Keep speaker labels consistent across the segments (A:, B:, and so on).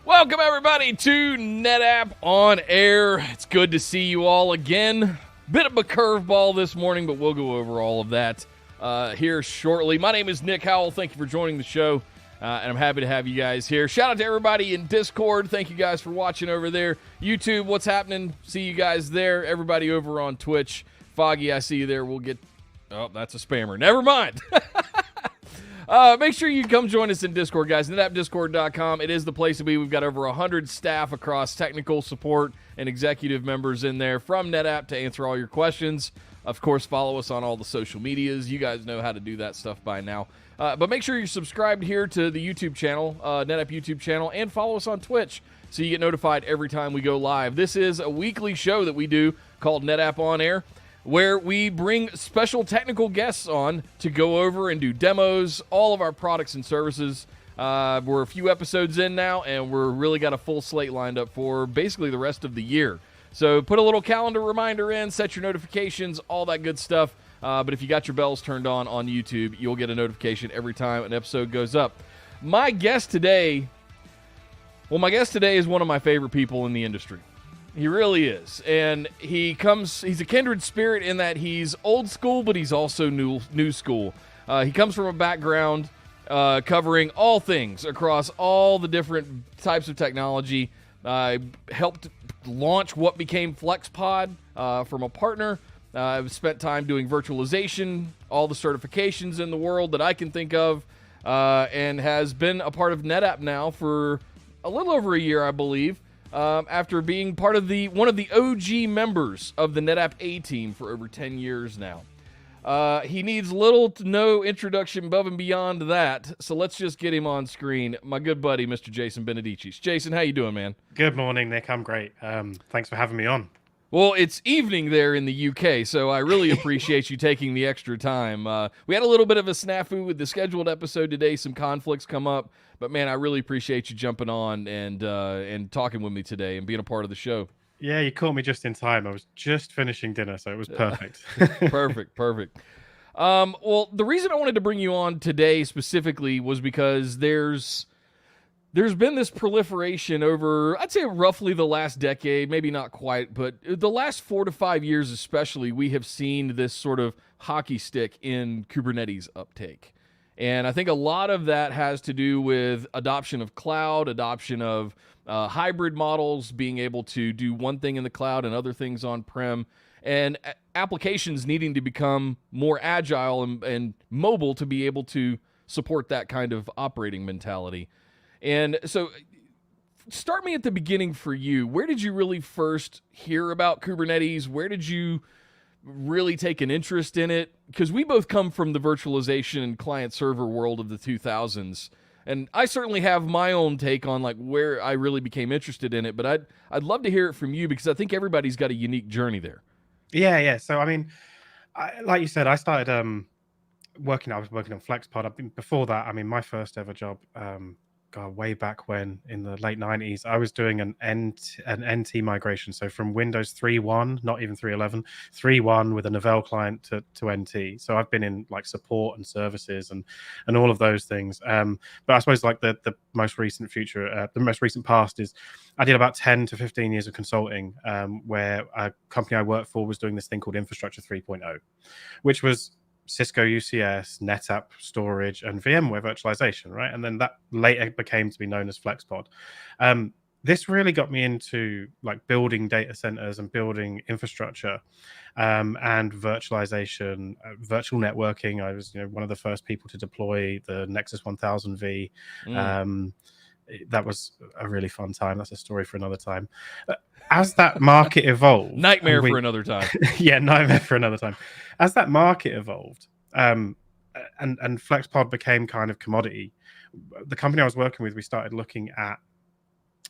A: Welcome, everybody, to NetApp On Air. It's good to see you all again. Bit of a curveball this morning, but we'll go over all of that here shortly. My name is Nick Howell. Thank you for joining the show, and I'm happy to have you guys here. Shout out to everybody in Discord. Thank you guys for watching over there. YouTube, what's happening? See you guys there. Everybody over on Twitch. Foggy, I see you there. We'll get... Oh, that's a spammer. Never mind. Make sure you come join us in Discord, guys. NetAppDiscord.com. It is the place to be. We've got over 100 staff across technical support and executive members in there from NetApp to answer all your questions. Of course, follow us on all the social medias. You guys know how to do that stuff by now. But make sure you're subscribed here to the YouTube channel, NetApp YouTube channel, and follow us on Twitch so you get notified every time we go live. This is a weekly show that we do called NetApp On Air, where we bring special technical guests on to go over and do demos, all of our products and services. We're a few episodes in now, and we're really got a full slate lined up for basically the rest of the year. So put a little calendar reminder in, set your notifications, all that good stuff. But if you got your bells turned on YouTube, you'll get a notification every time an episode goes up. My guest today is one of my favorite people in the industry. He really is, and he's a kindred spirit in that he's old school, but he's also new school. He comes from a background covering all things across all the different types of technology. Helped launch what became FlexPod from a partner. I've spent time doing virtualization, all the certifications in the world that I can think of, and has been a part of NetApp now for a little over a year, I believe. After being part of one of the OG members of the NetApp A team for over 10 years now. He needs little to no introduction above and beyond that, so let's just get him on screen. My good buddy, Mr. Jason Benedicic. Jason, how you doing, man?
B: Good morning, Nick. I'm great. Thanks for having me on.
A: Well, it's evening there in the UK, so I really appreciate you taking the extra time. We had a little bit of a snafu with the scheduled episode today. Some conflicts come up, but man, I really appreciate you jumping on and talking with me today and being a part of the show.
B: Yeah, you caught me just in time. I was just finishing dinner, so it was perfect.
A: Perfect. Well, the reason I wanted to bring you on today specifically was because there's been this proliferation over, I'd say, roughly the last decade, maybe not quite, but the last 4 to 5 years especially, we have seen this sort of hockey stick in Kubernetes uptake. And I think a lot of that has to do with adoption of cloud, adoption of hybrid models, being able to do one thing in the cloud and other things on-prem, and applications needing to become more agile and mobile to be able to support that kind of operating mentality. And so start me at the beginning for you. Where did you really first hear about Kubernetes? Where did you really take an interest in it? Because we both come from the virtualization and client server world of the 2000s. And I certainly have my own take on like where I really became interested in it, but I'd love to hear it from you because I think everybody's got a unique journey there.
B: Yeah. So, I mean, like you said, I started I was working on FlexPod. Before that, I mean, my first ever job, way back when in the late 90s, I was doing an NT migration. So from Windows 3.1, not even 3.11, 3.1 with a Novell client to NT. So I've been in like support and services and all of those things. But I suppose like the most recent future, the most recent past is I did about 10 to 15 years of consulting where a company I worked for was doing this thing called Infrastructure 3.0, which was Cisco UCS, NetApp storage, and VMware virtualization, right? And then that later became to be known as FlexPod. This really got me into like building data centers and building infrastructure and virtualization, virtual networking. I was one of the first people to deploy the Nexus 1000V. That was a really fun time. That's a story for another time. As that market evolved...
A: Nightmare for another time.
B: Yeah, nightmare for another time. As that market evolved and FlexPod became kind of commodity, the company I was working with, we started looking at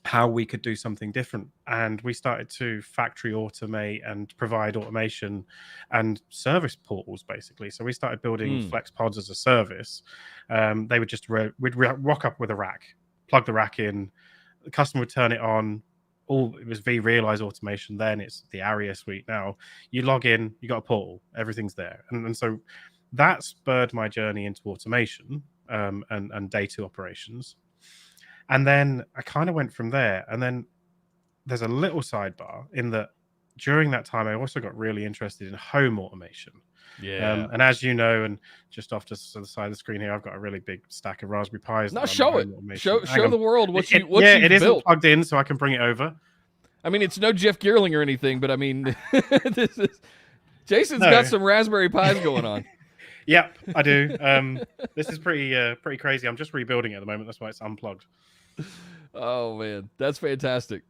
B: how we could do something different. And we started to factory automate and provide automation and service portals, basically. So we started building FlexPods as a service. They would just... we'd rock up with a rack, plug the rack in, the customer would turn it on. It was vRealize automation then. It's the ARIA suite now. You log in, you got a portal, everything's there. And so that spurred my journey into automation and data operations. And then I kind of went from there. And then there's a little sidebar in that during that time, I also got really interested in home automation.
A: Yeah.
B: And as you know, and just off to the side of the screen here, I've got a really big stack of Raspberry Pis.
A: Now
B: That run my
A: show it.
B: home automation. Hang
A: Show
B: on.
A: the world what
B: It
A: you've
B: isn't
A: built.
B: plugged in, so I can bring it over.
A: I mean, it's no Jeff Geerling or anything, but I mean, this is Jason's
B: No.
A: got some Raspberry Pis going on.
B: Yep, I do. This is pretty crazy. I'm just rebuilding it at the moment. That's why it's unplugged.
A: Oh man, that's fantastic.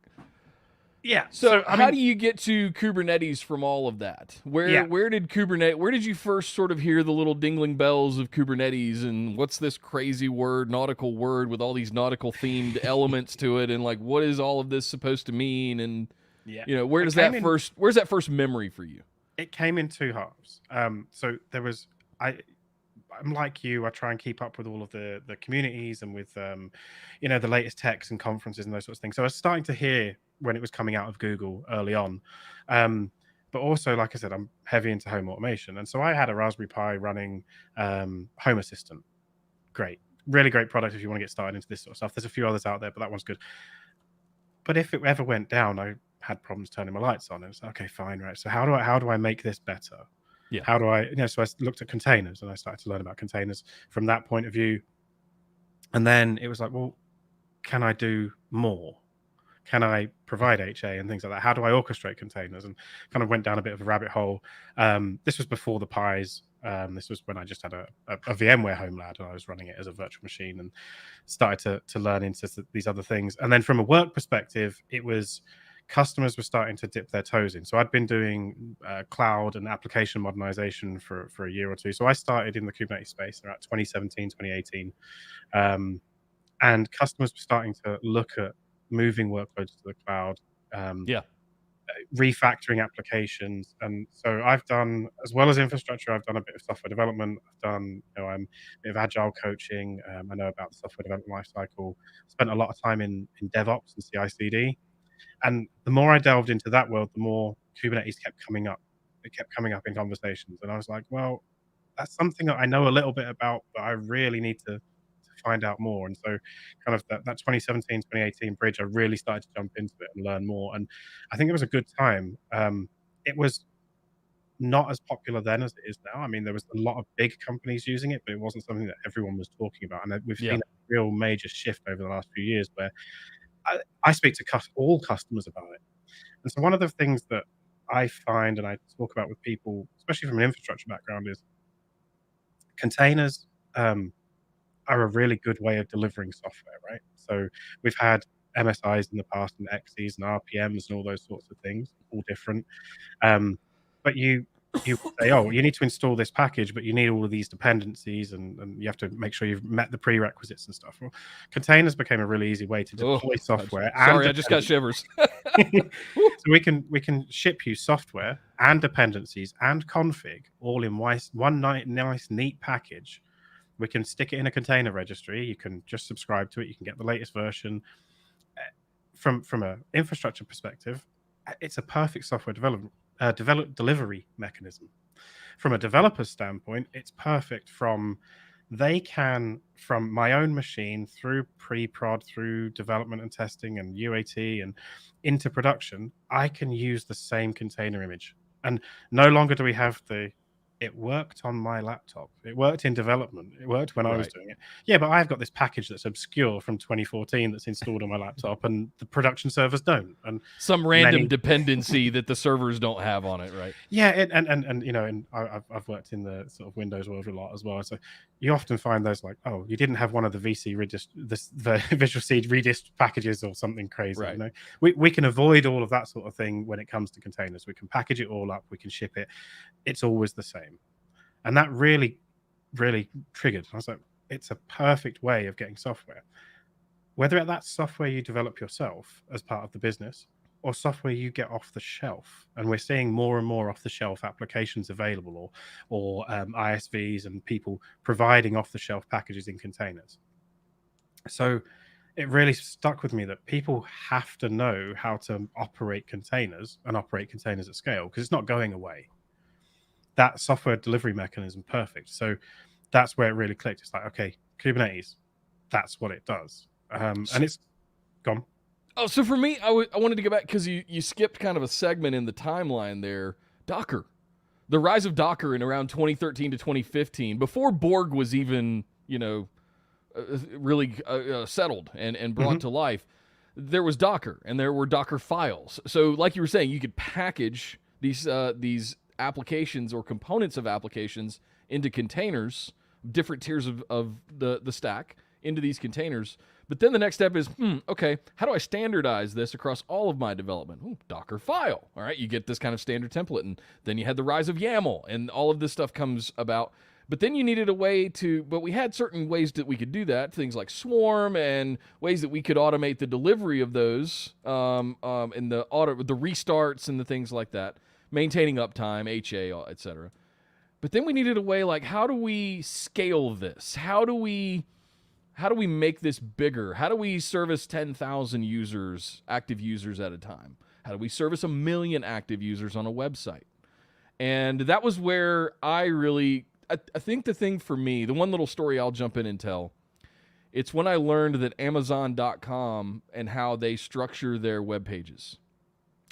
B: Yeah.
A: So how do you get to Kubernetes from all of that? Where did you first sort of hear the little dingling bells of Kubernetes, and what's this crazy word, nautical word with all these nautical themed elements to it, and like what is all of this supposed to mean? And where's that first memory for you?
B: It came in two halves. So there was I'm like you. I try and keep up with all of the communities and with the latest techs and conferences and those sorts of things. So I was starting to hear when it was coming out of Google early on, but also, like I said, I'm heavy into home automation, and so I had a Raspberry Pi running Home Assistant. Great, really great product if you want to get started into this sort of stuff. There's a few others out there, but that one's good. But if it ever went down, I had problems turning my lights on. And it's okay, fine, right? So how do I make this better?
A: Yeah.
B: How do I, so I looked at containers and I started to learn about containers from that point of view. And then it was like, well, can I do more? Can I provide HA and things like that? How do I orchestrate containers? And kind of went down a bit of a rabbit hole. This was before the Pis. This was when I just had a VMware home lab and I was running it as a virtual machine and started to learn into these other things. And then from a work perspective, it was customers were starting to dip their toes in. So I'd been doing cloud and application modernization for a year or two. So I started in the Kubernetes space around 2017, 2018. And customers were starting to look at moving workloads to the cloud, refactoring applications. And so I've done, as well as infrastructure, I've done a bit of software development. I've done, I'm a bit of agile coaching. I know about the software development lifecycle. Spent a lot of time in DevOps and CI/CD. And the more I delved into that world, the more Kubernetes kept coming up. It kept coming up in conversations. And I was like, well, that's something that I know a little bit about, but I really need to find out more. And so kind of that 2017, 2018 bridge, I really started to jump into it and learn more. And I think it was a good time. It was not as popular then as it is now. I mean, there was a lot of big companies using it, but it wasn't something that everyone was talking about. And we've seen a real major shift over the last few years where I speak to all customers about it. And so one of the things that I find and I talk about with people, especially from an infrastructure background, is containers are a really good way of delivering software, right? So we've had MSIs in the past and XEs and RPMs and all those sorts of things, all different. But you say, oh, you need to install this package, but you need all of these dependencies and you have to make sure you've met the prerequisites and stuff. Well, containers became a really easy way to deploy software.
A: Sorry, I just got shivers.
B: So we can ship you software and dependencies and config all in one nice, neat package. We can stick it in a container registry. You can just subscribe to it. You can get the latest version. From an infrastructure perspective, it's a perfect software delivery mechanism. From a developer's standpoint, it's perfect from my own machine through pre-prod, through development and testing and UAT and into production, I can use the same container image. And no longer do we have it worked on my laptop. It worked in development. It worked when I was doing it. Yeah, but I've got this package that's obscure from 2014 that's installed on my laptop, and the production servers don't. And
A: some random dependency that the servers don't have on it, right?
B: Yeah, and I've worked in the sort of Windows world a lot as well. So you often find those like, oh, you didn't have one of the the Visual C redist packages or something crazy.
A: Right.
B: You know, we can avoid all of that sort of thing when it comes to containers. We can package it all up. We can ship it. It's always the same. And that really, really triggered. I was like, it's a perfect way of getting software. Whether that's software you develop yourself as part of the business or software you get off the shelf. And we're seeing more and more off-the-shelf applications available or ISVs and people providing off-the-shelf packages in containers. So it really stuck with me that people have to know how to operate containers and operate containers at scale because it's not going away. That software delivery mechanism, perfect. So that's where it really clicked. It's like, okay, Kubernetes, that's what it does. And it's gone.
A: Oh, so for me, I wanted to go back because you skipped kind of a segment in the timeline there. Docker. The rise of Docker in around 2013 to 2015, before Borg was even, really settled and brought to life, there was Docker, and there were Docker files. So, like you were saying, you could package these applications or components of applications into containers, different tiers of the stack, into these containers. But then the next step is, okay, how do I standardize this across all of my development? Docker file. All right, you get this kind of standard template. And then you had the rise of YAML, and all of this stuff comes about. But then you needed a way but we had certain ways that we could do that, things like Swarm and ways that we could automate the delivery of those and the restarts and the things like that, maintaining uptime, HA, etc. But then we needed a way like, how do we scale this? How do we make this bigger? How do we service 10,000 users, active users at a time? How do we service 1 million active users on a website? And that was where I think the thing for me, the one little story I'll jump in and tell, it's when I learned that Amazon.com and how they structure their web pages.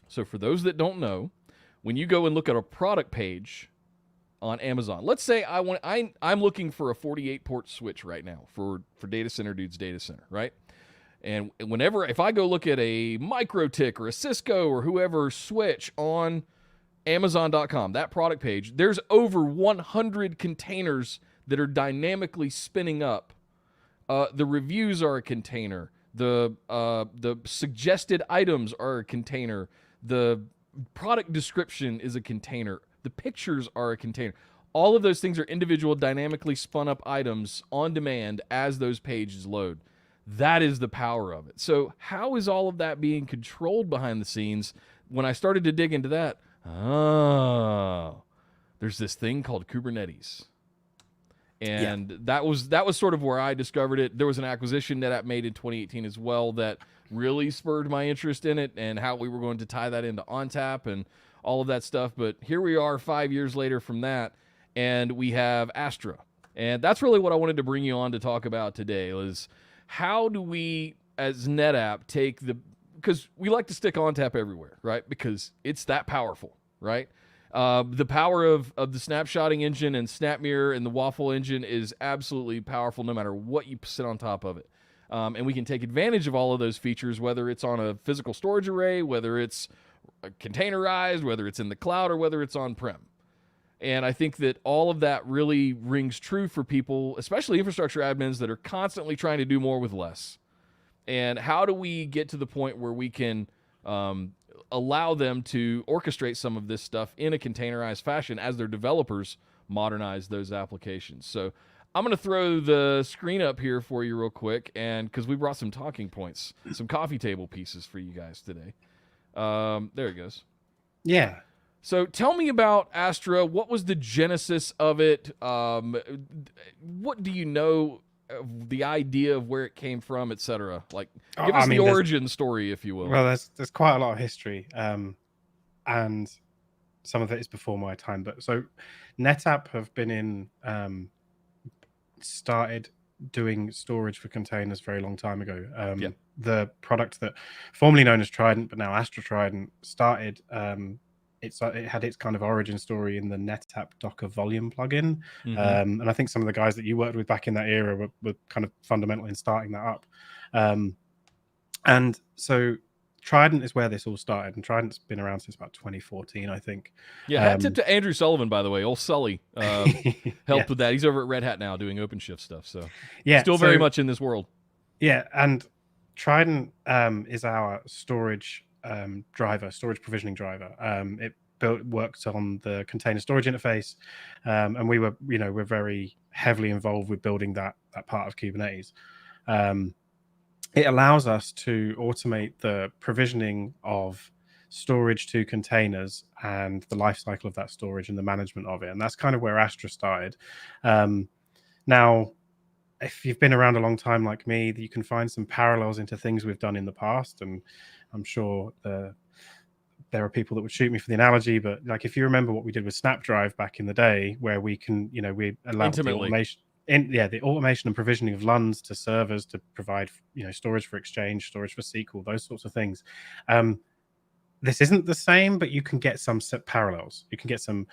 A: So for those that don't know, when you go and look at a product page on Amazon, let's say I'm looking for a 48 port switch right now for Data Center Dude's Data Center, right? And if I go look at a MikroTik or a Cisco or whoever switch on Amazon.com, that product page, there's over 100 containers that are dynamically spinning up. The reviews are a container. The suggested items are a container. The product description is a container. The pictures are a container. All of those things are individual, dynamically spun up items on demand as those pages load. That is the power of it. So how is all of that being controlled behind the scenes? When I started to dig into that, there's this thing called Kubernetes. And that was sort of where I discovered it. There was an acquisition NetApp made in 2018 as well that really spurred my interest in it and how we were going to tie that into ONTAP and all of that stuff. But here we are 5 years later from that, and we have Astra. And that's really what I wanted to bring you on to talk about today, is how do we, as NetApp, because we like to stick ONTAP everywhere, right? Because it's that powerful, right? The power of the snapshotting engine and SnapMirror and the Waffle engine is absolutely powerful no matter what you sit on top of it. And we can take advantage of all of those features, whether it's on a physical storage array, whether it's containerized, whether it's in the cloud, or whether it's on-prem. And I think that all of that really rings true for people, especially infrastructure admins that are constantly trying to do more with less. And how do we get to the point where we can allow them to orchestrate some of this stuff in a containerized fashion as their developers modernize those applications? So I'm going to throw the screen up here for you real quick, and because we brought some talking points, some coffee table pieces for you guys today. There it goes.
B: Yeah.
A: So tell me about Astra. What was the genesis of it? What do you know of the idea of where it came from, etc.? Like, give us the origin story, if you will.
B: Well, there's quite a lot of history, and some of it is before my time. But so NetApp have been started doing storage for containers a very long time ago. The product that formerly known as Trident, but now Astra Trident, started. It had its kind of origin story in the NetApp Docker Volume plugin, and I think some of the guys that you worked with back in that era were kind of fundamental in starting that up. And so Trident is where this all started, and Trident's been around since about 2014, I think.
A: Yeah, hat tip to Andrew Sullivan, by the way. Old Sully helped with that. He's over at Red Hat now doing OpenShift stuff, so still very much in this world. Yeah,
B: and Trident is our storage driver, storage provisioning driver. It worked on the container storage interface, and we're very heavily involved with building that part of Kubernetes. It allows us to automate the provisioning of storage to containers and the life cycle of that storage and the management of it, and that's kind of where Astra started. Now, if you've been around a long time like me, you can find some parallels into things we've done in the past, and I'm sure there are people that would shoot me for the analogy, but like if you remember what we did with Snapdrive back in the day, where we can, we allow the automation. the automation and provisioning of LUNs to servers to provide storage for Exchange, storage for SQL, those sorts of things. This isn't the same, but you can get some parallels. You can get some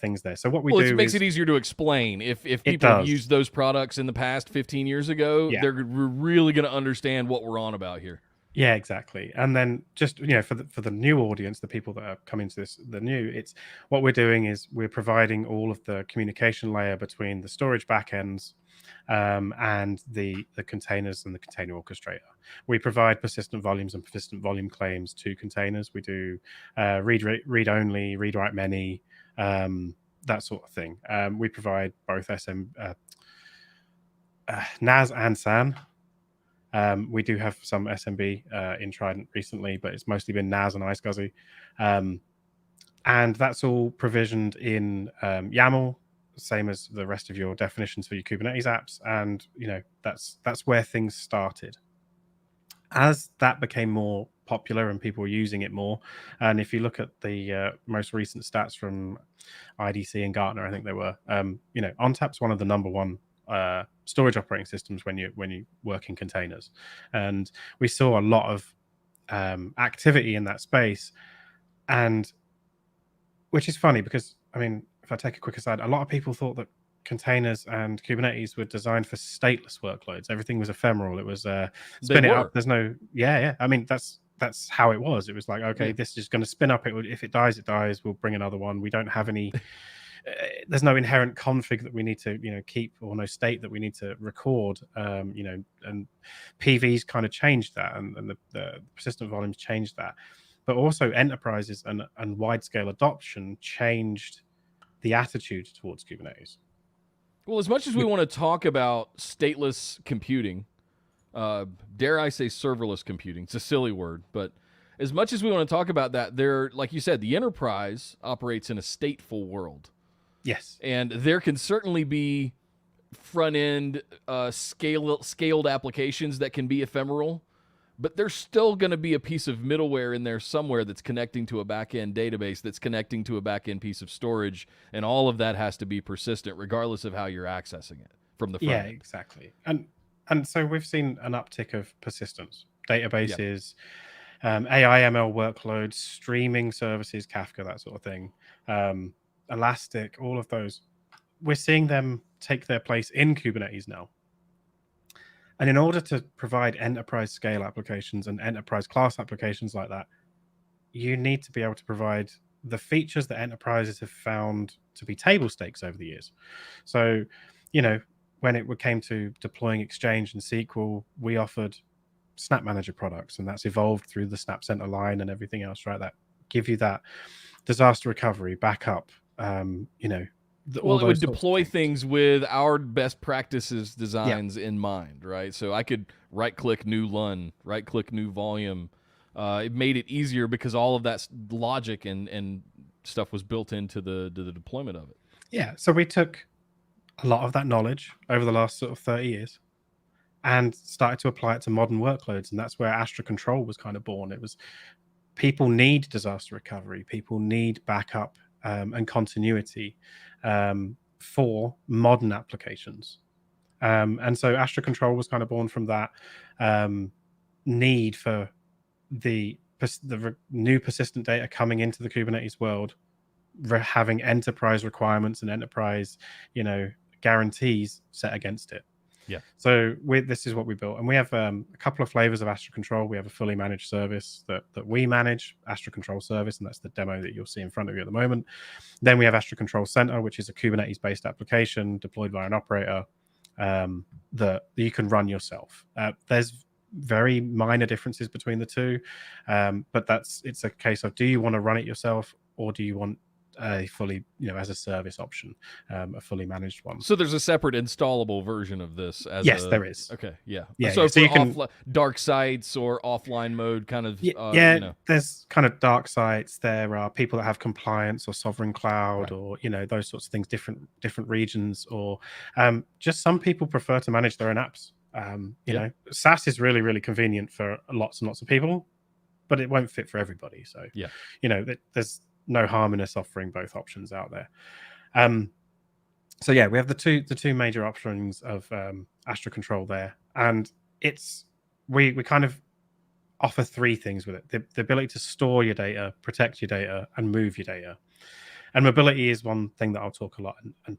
B: things there. So what we do
A: it makes it easier to explain. If people have used those products in the past 15 years ago, they're really going to understand what we're on about here.
B: Yeah, exactly. And then just for the new audience, the people that are coming to this, it's what we're doing is we're providing all of the communication layer between the storage backends and the containers and the container orchestrator. We provide persistent volumes and persistent volume claims to containers. We do read only, read write many, that sort of thing. We provide both NAS and SAN. We do have some SMB in Trident recently, but it's mostly been NAS and iSCSI. And that's all provisioned in YAML, same as the rest of your definitions for your Kubernetes apps. And, that's where things started. As that became more popular and people were using it more, and if you look at the most recent stats from IDC and Gartner, I think they were, ONTAP's one of the number one storage operating systems when you work in containers, and we saw a lot of activity in that space, and which is funny because if I take a quick aside, a lot of people thought that containers and Kubernetes were designed for stateless workloads. Everything was ephemeral. It was spin it up. There's no that's how it was. It was like, okay, this is going to spin up. If it dies, it dies. We'll bring another one. We don't have any there's no inherent config that we need to keep, or no state that we need to record, and PVs kind of changed that, and the persistent volumes changed that, but also enterprises and wide scale adoption changed the attitude towards Kubernetes.
A: Well, as much as we want to talk about stateless computing, dare I say serverless computing, it's a silly word, but as much as we want to talk about that, like you said, the enterprise operates in a stateful world.
B: Yes.
A: And there can certainly be front-end scaled applications that can be ephemeral, but there's still going to be a piece of middleware in there somewhere that's connecting to a back-end database, that's connecting to a back-end piece of storage, and all of that has to be persistent regardless of how you're accessing it from the front end.
B: Yeah, exactly. And so we've seen an uptick of persistence. Databases, AI, ML workloads, streaming services, Kafka, that sort of thing. Elastic, all of those, we're seeing them take their place in Kubernetes now. And in order to provide enterprise scale applications and enterprise class applications like that, you need to be able to provide the features that enterprises have found to be table stakes over the years. So, when it came to deploying Exchange and SQL, we offered Snap Manager products, and that's evolved through the Snap Center line and everything else, right? That give you that disaster recovery, backup, it
A: would deploy things with our best practices designs in mind, right? So I could right-click new LUN, right-click new volume. It made it easier because all of that logic and stuff was built into the deployment of it.
B: Yeah, so we took a lot of that knowledge over the last sort of 30 years and started to apply it to modern workloads, and that's where Astra Control was kind of born. It was, people need disaster recovery, people need backup and continuity for modern applications. And so Astra Control was kind of born from that need for the new persistent data coming into the Kubernetes world, having enterprise requirements and enterprise, guarantees set against it.
A: Yeah.
B: So this is what we built, and we have a couple of flavors of Astra Control. We have a fully managed service that we manage, Astra Control Service, and that's the demo that you'll see in front of you at the moment. Then we have Astra Control Center, which is a Kubernetes-based application deployed by an operator that you can run yourself. There's very minor differences between the two, but it's a case of, do you want to run it yourself, or do you want a fully, as a service option, a fully managed one?
A: So there's a separate installable version of this.
B: There is.
A: Okay, yeah.
B: So
A: for
B: you can
A: dark sites or offline mode, kind of.
B: There's kind of dark sites. There are people that have compliance or sovereign cloud, or those sorts of things. Different regions, or just some people prefer to manage their own apps. SaaS is really, really convenient for lots and lots of people, but it won't fit for everybody. So there's no harm in us offering both options out there. So yeah, we have the two major options of Astra Control there, and we kind of offer three things with it: the ability to store your data, protect your data, and move your data. And mobility is one thing that I'll talk a lot. And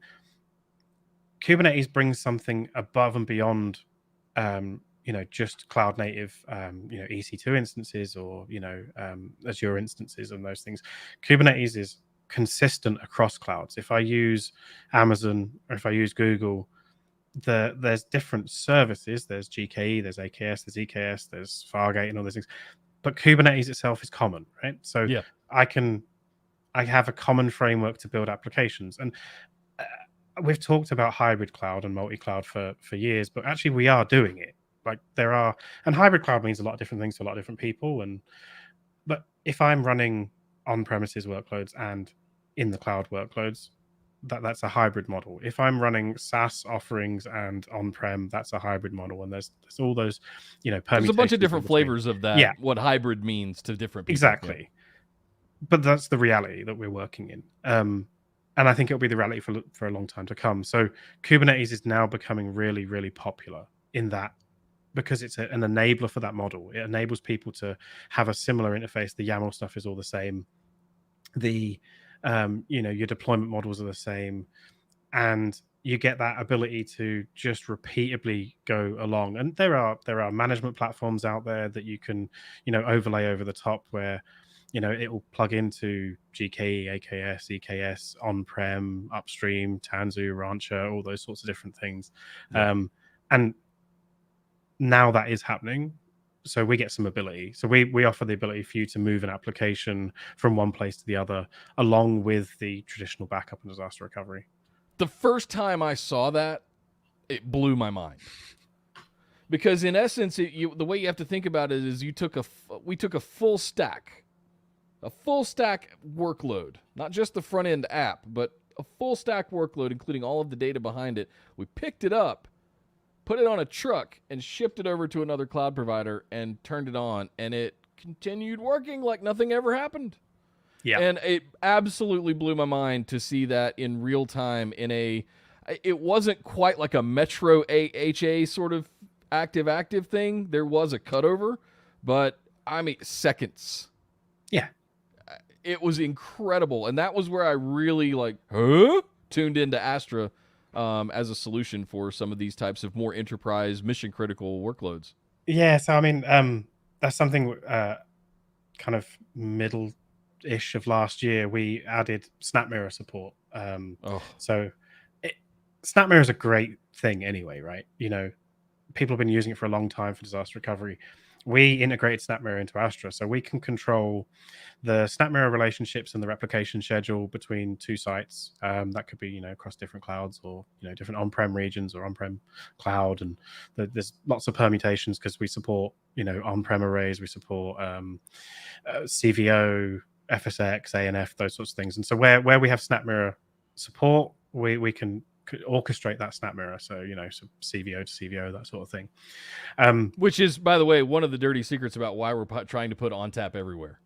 B: Kubernetes brings something above and beyond, just cloud native, EC2 instances or Azure instances and those things. Kubernetes is consistent across clouds. If I use Amazon or if I use Google, there's different services. There's GKE, there's AKS, there's EKS, there's Fargate, and all those things. But Kubernetes itself is common, right? So
A: Yeah.
B: I have a common framework to build applications. And we've talked about hybrid cloud and multi-cloud for years, but actually we are doing it. Like and hybrid cloud means a lot of different things to a lot of different people. But if I'm running on-premises workloads and in the cloud workloads, that's a hybrid model. If I'm running SaaS offerings and on-prem, that's a hybrid model. And there's all those, permutations.
A: There's a bunch of different flavors of that.
B: Yeah.
A: What hybrid means to different people.
B: Exactly.
A: Yeah.
B: But that's the reality that we're working in. And I think it'll be the reality for a long time to come. So Kubernetes is now becoming really, really popular in that, because it's an enabler for that model. It enables people to have a similar interface. The YAML stuff is all the same. The your deployment models are the same, and you get that ability to just repeatedly go along. And there are management platforms out there that you can overlay over the top, where it will plug into GKE, AKS, EKS, on-prem, upstream, Tanzu, Rancher, all those sorts of different things.
A: Yeah.
B: And now that is happening. So we get some ability. So we offer the ability for you to move an application from one place to the other, along with the traditional backup and disaster recovery.
A: The first time I saw that, it blew my mind. Because in essence, the way you have to think about it is we took a full stack workload, not just the front end app, but a full stack workload, including all of the data behind it. We picked it up, put it on a truck, and shipped it over to another cloud provider and turned it on, and it continued working like nothing ever happened.
B: Yeah.
A: And it absolutely blew my mind to see that in real time it wasn't quite like a Metro AHA sort of active thing. There was a cutover, but I mean seconds.
B: Yeah.
A: It was incredible. And that was where I really tuned into Astra as a solution for some of these types of more enterprise mission critical workloads.
B: Yeah. So, I mean, that's something kind of middle-ish of last year, we added SnapMirror support. So SnapMirror is a great thing anyway, right? People have been using it for a long time for disaster recovery. We integrated SnapMirror into Astra, so we can control the SnapMirror relationships and the replication schedule between two sites. That could be, across different clouds or, different on-prem regions or on-prem cloud. And there's lots of permutations because we support, on-prem arrays, we support CVO, FSX, ANF, those sorts of things. And so where we have SnapMirror support, we can orchestrate that SnapMirror, so so CVO to CVO, that sort of thing,
A: which is, by the way, one of the dirty secrets about why we're trying to put ONTAP everywhere.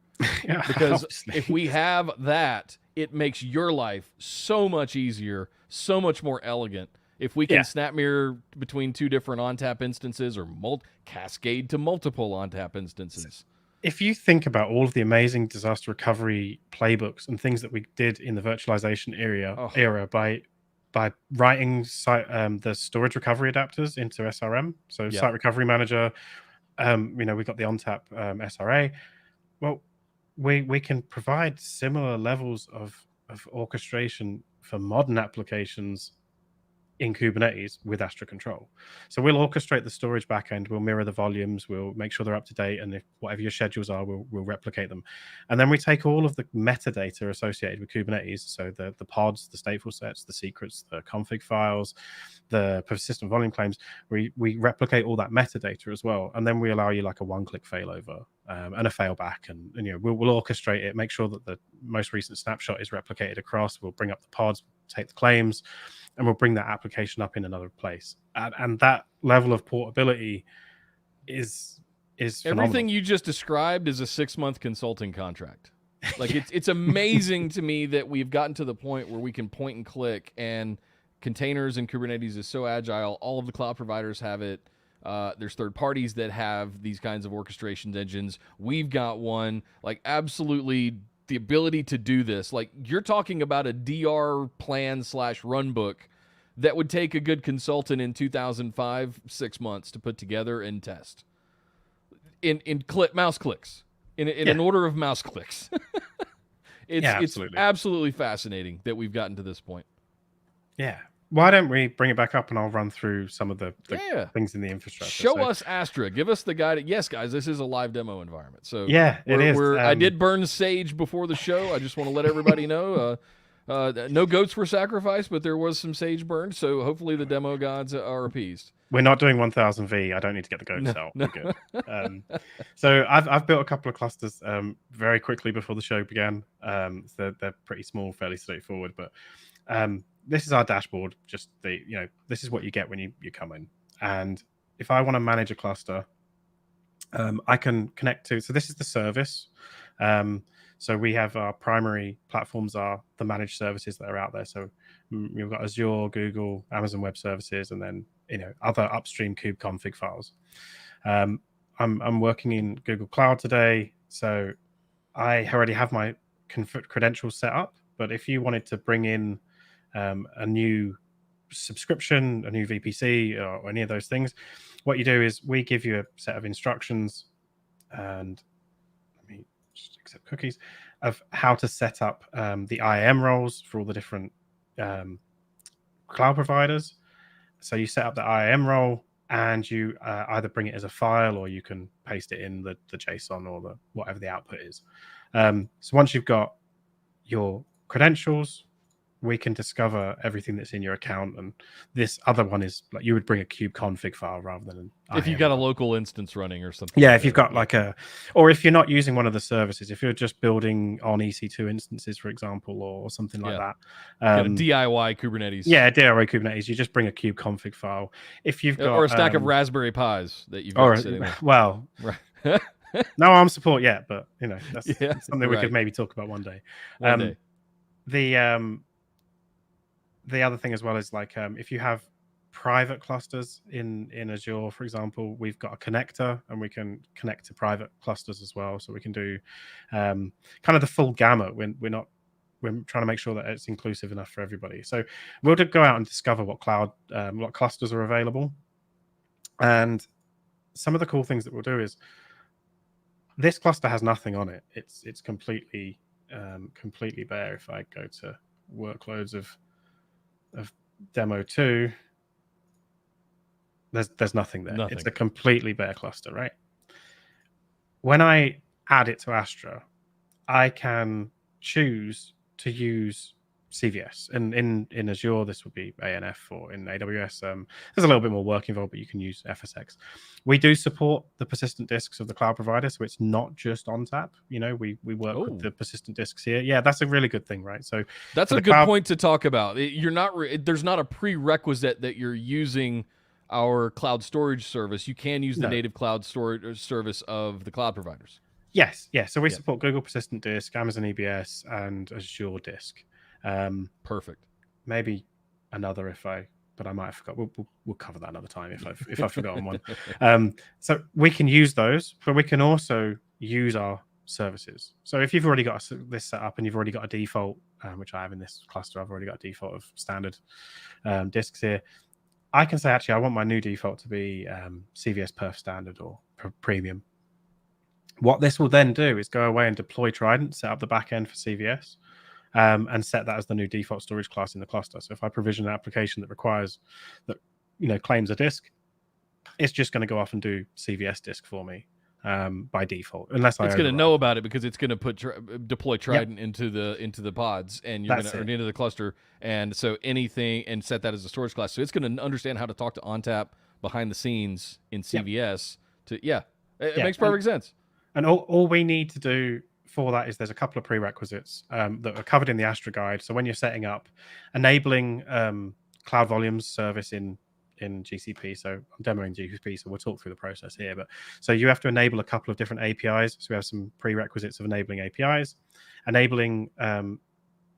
B: Yeah,
A: because
B: obviously.
A: If we have that, it makes your life so much easier, so much more elegant. If we can SnapMirror between two different ONTAP instances or cascade to multiple ONTAP instances.
B: If you think about all of the amazing disaster recovery playbooks and things that we did in the virtualization era by writing the storage recovery adapters into SRM, so Site Recovery Manager, we've got the ONTAP SRA. Well, we can provide similar levels of orchestration for modern applications in Kubernetes with Astra Control. So we'll orchestrate the storage backend, we'll mirror the volumes, we'll make sure they're up to date, and if whatever your schedules are, we'll replicate them. And then we take all of the metadata associated with Kubernetes, so the pods, the stateful sets, the secrets, the config files, the persistent volume claims, we replicate all that metadata as well. And then we allow you like a one-click failover and a failback, and we'll orchestrate it, make sure that the most recent snapshot is replicated across. We'll bring up the pods, take the claims, and we'll bring that application up in another place. And that level of portability is phenomenal.
A: Everything you just described is a 6-month consulting contract. Like it's amazing to me that we've gotten to the point where we can point and click and containers and Kubernetes is so agile. All of the cloud providers have it. There's third parties that have these kinds of orchestration engines. We've got one. Like, absolutely, the ability to do this. Like, you're talking about a DR plan / run book that would take a good consultant in 2005, 6 months to put together and test. In mouse clicks. In an order of mouse clicks. It's absolutely fascinating that we've gotten to this point.
B: Yeah. Why don't we bring it back up and I'll run through some of the things in the infrastructure.
A: Show us Astra. Give us the guide. Yes, guys, this is a live demo environment. So
B: yeah, it is.
A: I did burn sage before the show. I just want to let everybody know. No goats were sacrificed, but there was some sage burned. So hopefully the demo gods are appeased.
B: We're not doing 1000V. I don't need to get the goats out.
A: No.
B: We're good. So I've built a couple of clusters very quickly before the show began. So they're pretty small, fairly straightforward. But this is our dashboard. Just this is what you get when you come in. And if I want to manage a cluster, I can connect to. So this is the service. So we have our primary platforms are the managed services that are out there. So we've got Azure, Google, Amazon Web Services, and then other upstream kube config files. I'm working in Google Cloud today, so I already have my credentials set up. But if you wanted to bring in a new subscription, a new VPC, or any of those things, what you do is we give you a set of instructions, and let me just accept cookies, of how to set up the IAM roles for all the different cloud providers. So you set up the IAM role, and you either bring it as a file, or you can paste it in the JSON or whatever the output is. So once you've got your credentials, we can discover everything that's in your account. And this other one is like you would bring a kube config file rather than an
A: if you've got a local instance running or something.
B: Yeah, if you've got or if you're not using one of the services, if you're just building on EC2 instances, for example, or something like that.
A: DIY Kubernetes.
B: Yeah, DIY Kubernetes. You just bring a kube config file. If you've got
A: or a stack of Raspberry Pis that you've got sitting there.
B: Well,
A: right.
B: No ARM support yet, but that's something we could maybe talk about one day.
A: One day.
B: The other thing as well is if you have private clusters in Azure, for example, we've got a connector, and we can connect to private clusters as well. So we can do kind of the full gamut. We're trying to make sure that it's inclusive enough for everybody. So we'll go out and discover what clusters are available. And some of the cool things that we'll do is this cluster has nothing on it. It's completely bare. If I go to workloads of demo 2, there's nothing there. It's a completely bare cluster, right? When I add it to Astra, I can choose to use CVS, and in Azure this would be ANF, or in AWS there's a little bit more work involved, but you can use FSX. We do support the persistent disks of the cloud provider, so it's not just ONTAP. We work with the persistent disks here. Yeah, that's a really good thing, right? So
A: that's a good point to talk about. You're not there's not a prerequisite that you're using our cloud storage service. You can use the native cloud storage service of the cloud providers.
B: Yes. So we support Google Persistent Disk, Amazon EBS, and Azure Disk.
A: Perfect.
B: Maybe another but I might have forgot. We'll cover that another time if I've forgotten one. So we can use those, but we can also use our services. So if you've already got this set up and you've already got a default, which I have in this cluster, I've already got a default of standard disks here. I can say, actually, I want my new default to be CVS Perf Standard or Premium. What this will then do is go away and deploy Trident, set up the backend for CVS, and set that as the new default storage class in the cluster. So if I provision an application that requires that, claims a disk, it's just going to go off and do CVS disk for me by default, unless
A: it's going to know about it, because it's going to deploy Trident into the pods, and you're going to into the cluster, and so anything, and set that as a storage class. So it's going to understand how to talk to ONTAP behind the scenes in CVS. It makes perfect sense.
B: And all we need to do for that is there's a couple of prerequisites that are covered in the Astra guide. So when you're setting up, enabling Cloud Volumes service in GCP. So I'm demoing GCP, so we'll talk through the process here. But so you have to enable a couple of different APIs. So we have some prerequisites of enabling APIs, enabling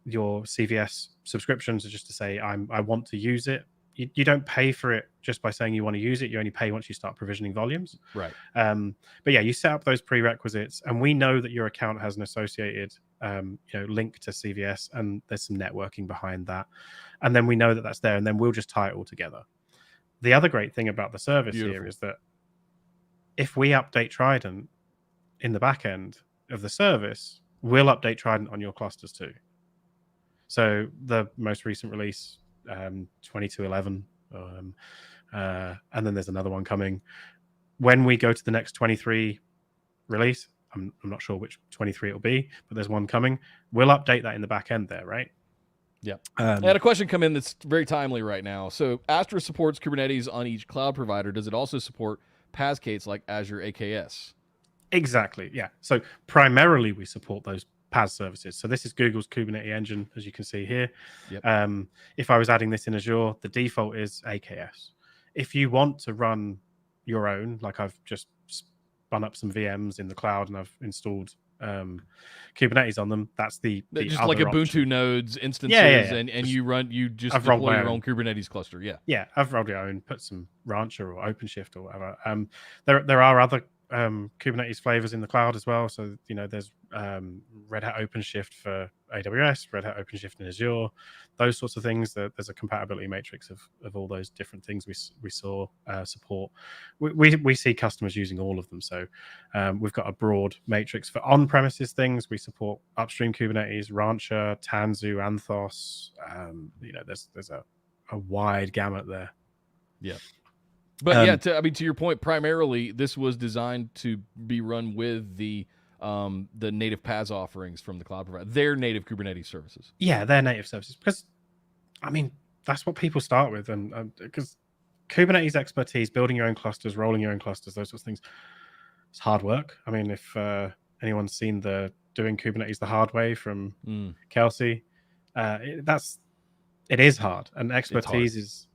B: your CVS subscriptions are just to say I want to use it. You don't pay for it just by saying you want to use it. You only pay once you start provisioning volumes.
A: Right.
B: But yeah, you set up those prerequisites, and we know that your account has an associated link to CVS, and there's some networking behind that, and then we know that that's there, and then we'll just tie it all together. The other great thing about the service here is that if we update Trident in the back end of the service, we'll update Trident on your clusters too. So the most recent release, 2211, and then there's another one coming. When we go to the next 23 release, I'm not sure which 23 it'll be, but there's one coming. We'll update that in the back end there, right?
A: Yeah. I had a question come in that's very timely right now. So Astra supports Kubernetes on each cloud provider. Does it also support PaaS like Azure AKS?
B: Exactly, yeah. So primarily we support those PaaS services. So this is Google's Kubernetes engine, as you can see here.
A: Yep.
B: If I was adding this in Azure, the default is AKS. If you want to run your own, like I've just spun up some VMs in the cloud and I've installed Kubernetes on them, that's the
A: just
B: other
A: like Ubuntu
B: option.
A: nodes instances,
B: Yeah.
A: and you just
B: I've
A: deploy your own Kubernetes cluster.
B: Yeah, I've rolled your own, put some Rancher or OpenShift or whatever. There are other Kubernetes flavors in the cloud as well. So there's Red Hat OpenShift for AWS, Red Hat OpenShift in Azure, those sorts of things. There's a compatibility matrix of all those different things we saw support. We see customers using all of them. So we've got a broad matrix for on-premises things. We support upstream Kubernetes, Rancher, Tanzu, Anthos. There's a wide gamut there.
A: Yeah. But to your point, primarily this was designed to be run with the native PaaS offerings from the cloud provider, their native Kubernetes services.
B: Yeah, their native services, because that's what people start with, and because Kubernetes expertise, building your own clusters, rolling your own clusters, those sorts of things, it's hard work. If anyone's seen the Doing Kubernetes the Hard Way from Kelsey, it is hard, and expertise is.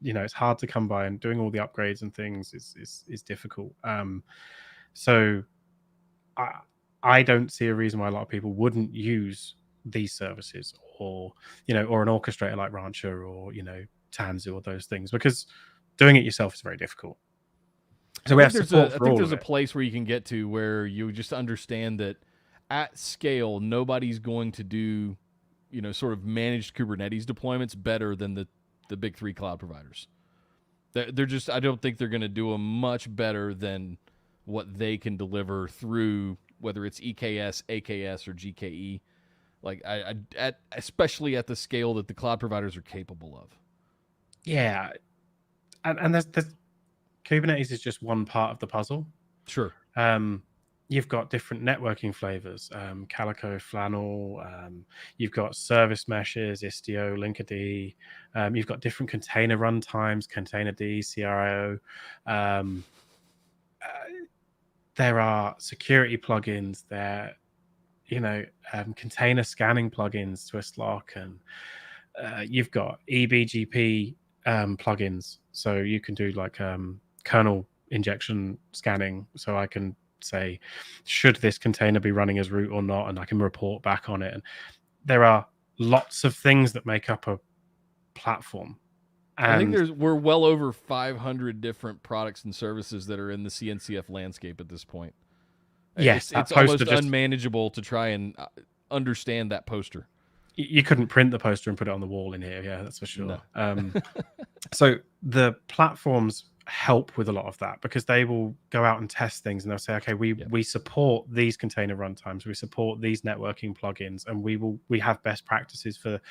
B: It's hard to come by, and doing all the upgrades and things is difficult. So I don't see a reason why a lot of people wouldn't use these services, or or an orchestrator like Rancher or Tanzu or those things, because doing it yourself is very difficult. So I think
A: there's a place where you can get to where you just understand that at scale nobody's going to do sort of managed Kubernetes deployments better than the big three cloud providers. They're just, I don't think they're going to do them much better than what they can deliver through, whether it's EKS, AKS, or GKE. Like especially at the scale that the cloud providers are capable of.
B: Yeah, and there's Kubernetes is just one part of the puzzle.
A: Sure.
B: You've got different networking flavors, Calico, Flannel. You've got service meshes, Istio, Linkerd. You've got different container runtimes, Containerd, CRIO. There are security plugins. There, container scanning plugins, Twistlock, and you've got eBGP plugins. So you can do like kernel injection scanning. So I can say, should this container be running as root or not, and I can report back on it. And there are lots of things that make up a platform. And
A: I think we're well over 500 different products and services that are in the CNCF landscape at this point.
B: Yes,
A: it's almost unmanageable to try and understand that poster.
B: You couldn't print the poster and put it on the wall in here. Yeah, that's for sure.
A: No.
B: So the platforms help with a lot of that, because they will go out and test things, and they'll say, okay, we support these container runtimes, we support these networking plugins, and we have best practices for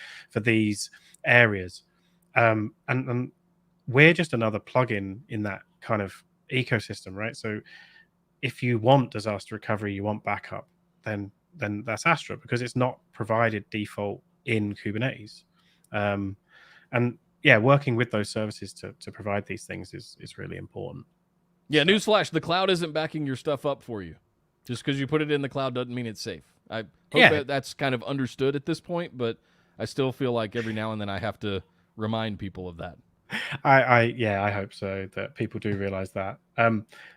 B: these areas, and we're just another plugin in that kind of ecosystem, right? So if you want disaster recovery, you want backup, then that's Astra, because it's not provided default in Kubernetes. And yeah, working with those services to provide these things is really important.
A: Yeah, newsflash, the cloud isn't backing your stuff up for you. Just because you put it in the cloud doesn't mean it's safe. I hope that's kind of understood at this point, but I still feel like every now and then I have to remind people of that.
B: I hope so, that people do realize that.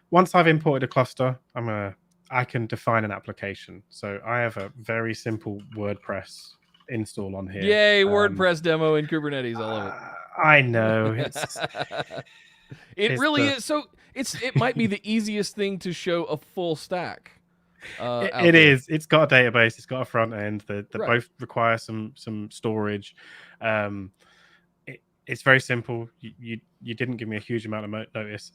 B: Once I've imported a cluster, I can define an application. So I have a very simple WordPress install on here.
A: Yay, WordPress demo in Kubernetes. I love
B: I know.
A: It really is. So it might be the easiest thing to show a full stack.
B: It is. It's got a database. It's got a front end. That both require some storage. It's very simple. You didn't give me a huge amount of notice.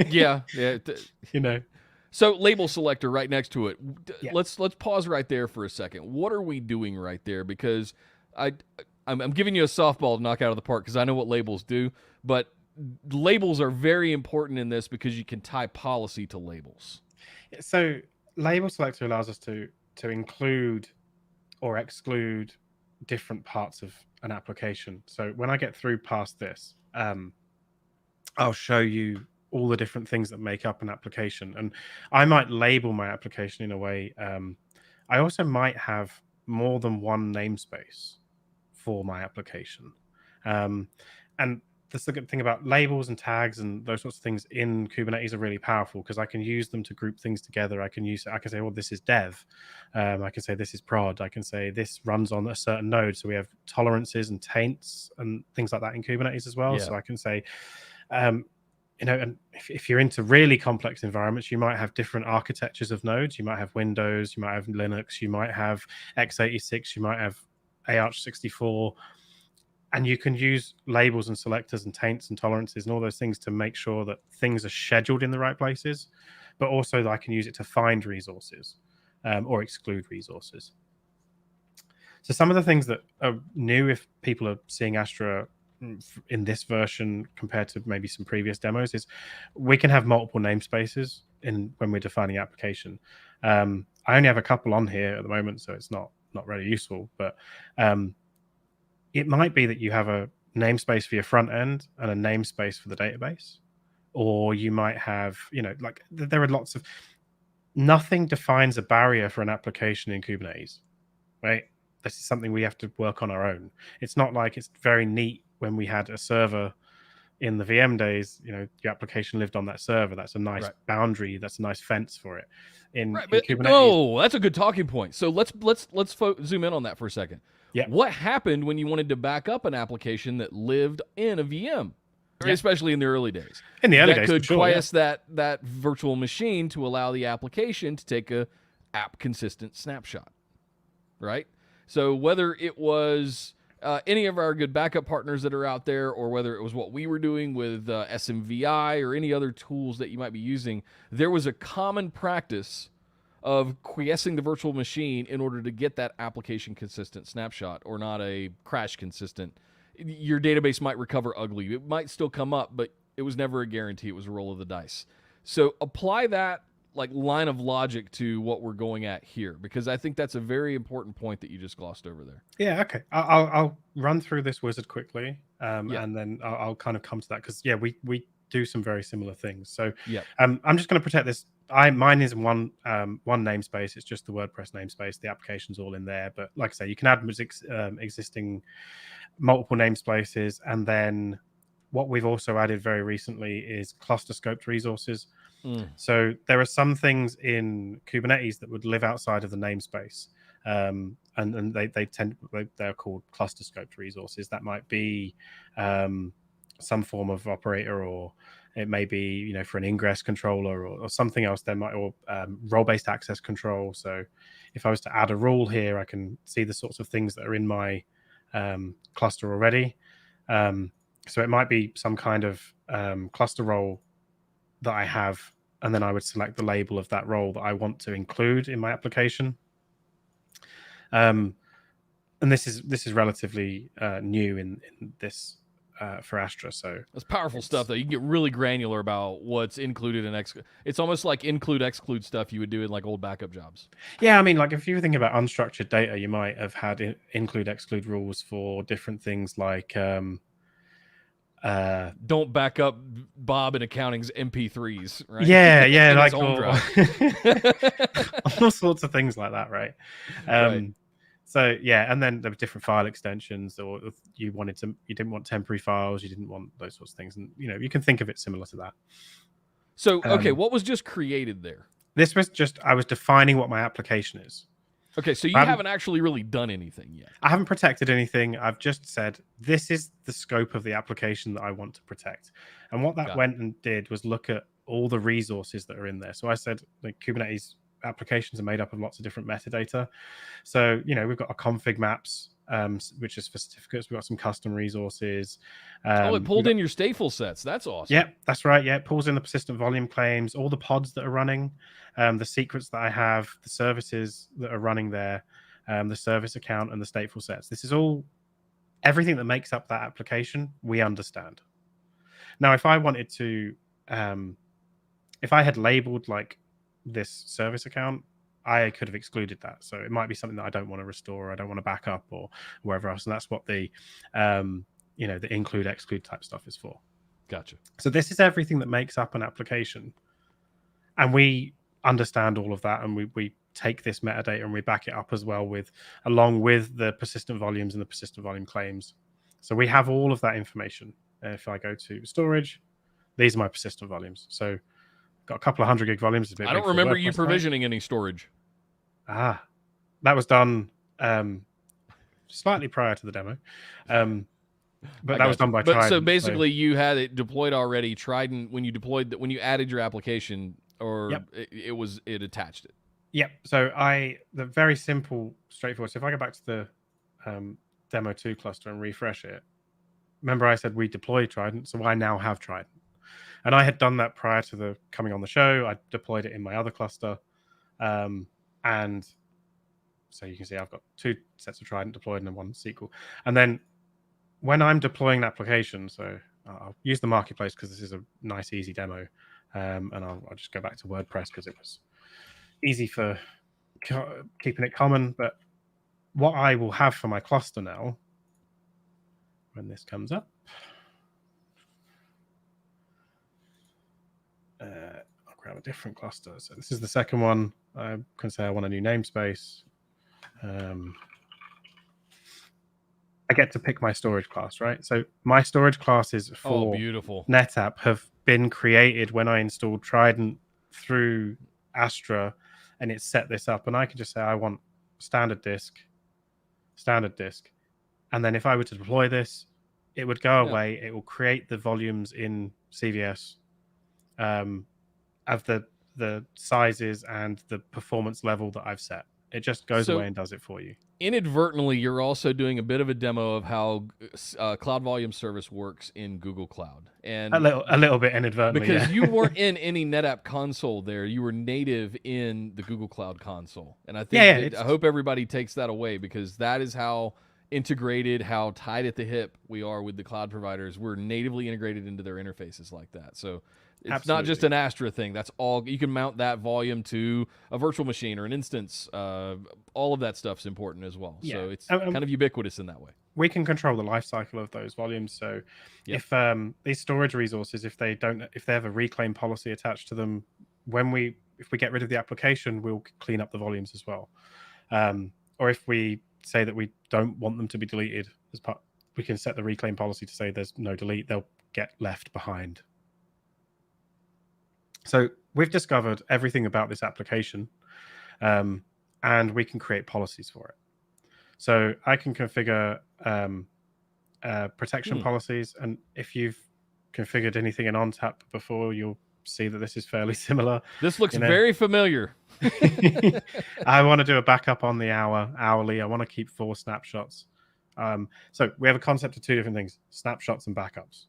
A: Yeah.
B: You know.
A: So label selector right next to it.
B: Yeah.
A: Let's pause right there for a second. What are we doing right there? Because I'm giving you a softball to knock out of the park because I know what labels do, but labels are very important in this because you can tie policy to labels.
B: So label selector allows us to include or exclude different parts of an application. So when I get through past this, I'll show you all the different things that make up an application, and I might label my application in a way. I also might have more than one namespace for my application, and that's the good thing about labels and tags and those sorts of things in Kubernetes are really powerful because I can use them to group things together. I can say, well, this is dev. I can say this is prod. I can say this runs on a certain node. So we have tolerances and taints and things like that in Kubernetes as well. Yeah. So I can say, and if you're into really complex environments, you might have different architectures of nodes. You might have Windows, you might have Linux, you might have x86, you might have ARch64. And you can use labels and selectors and taints and tolerances and all those things to make sure that things are scheduled in the right places, but also that I can use it to find resources or exclude resources. So some of the things that are new, if people are seeing Astra in this version compared to maybe some previous demos, is we can have multiple namespaces when we're defining application. I only have a couple on here at the moment, so it's not really useful, but it might be that you have a namespace for your front end and a namespace for the database, or you might have, like there are lots of, nothing defines a barrier for an application in Kubernetes, right? This is something we have to work on our own. It's not like it's very neat when we had a server in the VM days, your application lived on that server. That's a nice boundary. That's a nice fence for it. In Kubernetes.
A: No, that's a good talking point. So let's zoom in on that for a second.
B: Yeah.
A: What happened when you wanted to back up an application that lived in a VM, especially in the early days?
B: In the early days,
A: that could quiesce that virtual machine to allow the application to take a app consistent snapshot, right? So whether it was any of our good backup partners that are out there, or whether it was what we were doing with SMVI or any other tools that you might be using, there was a common practice of quiescing the virtual machine in order to get that application consistent snapshot, or not a crash consistent. Your database might recover ugly. It might still come up, but it was never a guarantee. It was a roll of the dice. So apply that like line of logic to what we're going at here, because I think that's a very important point that you just glossed over there.
B: Yeah, okay. I'll run through this wizard quickly, and then I'll kind of come to that, because we do some very similar things. So I'm just going to protect this. Mine is one namespace. It's just the WordPress namespace. The application's all in there. But like I say, you can add existing multiple namespaces, and then what we've also added very recently is cluster scoped resources. So there are some things in Kubernetes that would live outside of the namespace, and they're called cluster scoped resources. That might be some form of operator, or it may be for an ingress controller or something else. There might, or role-based access control. So if I was to add a rule here, I can see the sorts of things that are in my cluster already. So it might be some kind of cluster role that I have, and then I would select the label of that role that I want to include in my application. And this is relatively new in this for Astra. So
A: that's powerful stuff, though. You can get really granular about what's included in It's almost like include-exclude stuff you would do in like old backup jobs.
B: Yeah, I mean, like if you think about unstructured data, you might have had include-exclude rules for different things, like
A: don't back up Bob in accounting's MP3s, right?
B: Yeah,
A: like
B: all sorts of things like that, right? So yeah, and then there were different file extensions, or if you didn't want temporary files, you didn't want those sorts of things, and you can think of it similar to that.
A: So okay, what was just created there?
B: This was just, I was defining what my application is.
A: Okay, so you haven't actually really done anything yet.
B: I haven't protected anything. I've just said, this is the scope of the application that I want to protect. And what that went and did was look at all the resources that are in there. So I said, like, Kubernetes applications are made up of lots of different metadata. So, we've got our config maps, which is for certificates. We've got some custom resources.
A: It pulled in your stateful sets. That's awesome.
B: Yeah, that's right. Yeah, it pulls in the persistent volume claims, all the pods that are running, the secrets that I have, the services that are running there, the service account, and the stateful sets. This is all, everything that makes up that application, we understand. Now, if I wanted to, if I had labeled like this service account, I could have excluded that. So it might be something that I don't want to restore, or I don't want to back up, or wherever else. And that's what the, the include, exclude type stuff is for.
A: Gotcha.
B: So this is everything that makes up an application. And we understand all of that, and we take this metadata and we back it up as well along with the persistent volumes and the persistent volume claims. So we have all of that information. If I go to storage, these are my persistent volumes. So got a couple of 100 gig volumes.
A: I don't remember you provisioning any storage.
B: That was done slightly prior to the demo. But that was done by Trident.
A: So basically, you had it deployed already. Trident, when you added your application, or it attached it.
B: Yep. So the very simple, straightforward. So if I go back to the demo 2 cluster and refresh it, remember I said we deployed Trident, so I now have Trident. And I had done that prior to the coming on the show. I deployed it in my other cluster. And so you can see I've got 2 sets of Trident deployed and 1 SQL. And then when I'm deploying an application, so I'll use the marketplace because this is a nice, easy demo. And I'll just go back to WordPress because it was easy for keeping it common. But what I will have for my cluster now, when this comes up, I'll grab a different cluster. So this is the second one. I can say I want a new namespace. I get to pick my storage class, right? So my storage classes for NetApp have been created when I installed Trident through Astra, and it set this up. And I can just say I want standard disk. And then if I were to deploy this, it would go away. It will create the volumes in CVS of the sizes and the performance level that I've set. It just goes away and does it for you.
A: Inadvertently, you're also doing a bit of a demo of how Cloud Volume Service works in Google Cloud, and
B: a little bit inadvertently,
A: because you weren't in any NetApp console there. You were native in the Google Cloud console, and I think I hope everybody takes that away, because that is how integrated, how tied at the hip we are with the cloud providers. We're natively integrated into their interfaces like that. So it's not just an Astra thing. That's all. You can mount that volume to a virtual machine or an instance. All of that stuff's important as well. Yeah. So it's kind of ubiquitous in that way.
B: We can control the life cycle of those volumes. So if these storage resources, if they have a reclaim policy attached to them, if we get rid of the application, we'll clean up the volumes as well. Or if we say that we don't want them to be deleted as part, we can set the reclaim policy to say there's no delete. They'll get left behind. So we've discovered everything about this application, and we can create policies for it. So I can configure protection policies, and if you've configured anything in ONTAP before, you'll see that this is fairly similar.
A: This looks very familiar.
B: I want to do a backup on the hourly. I want to keep 4 snapshots. So we have a concept of 2 different things: snapshots and backups.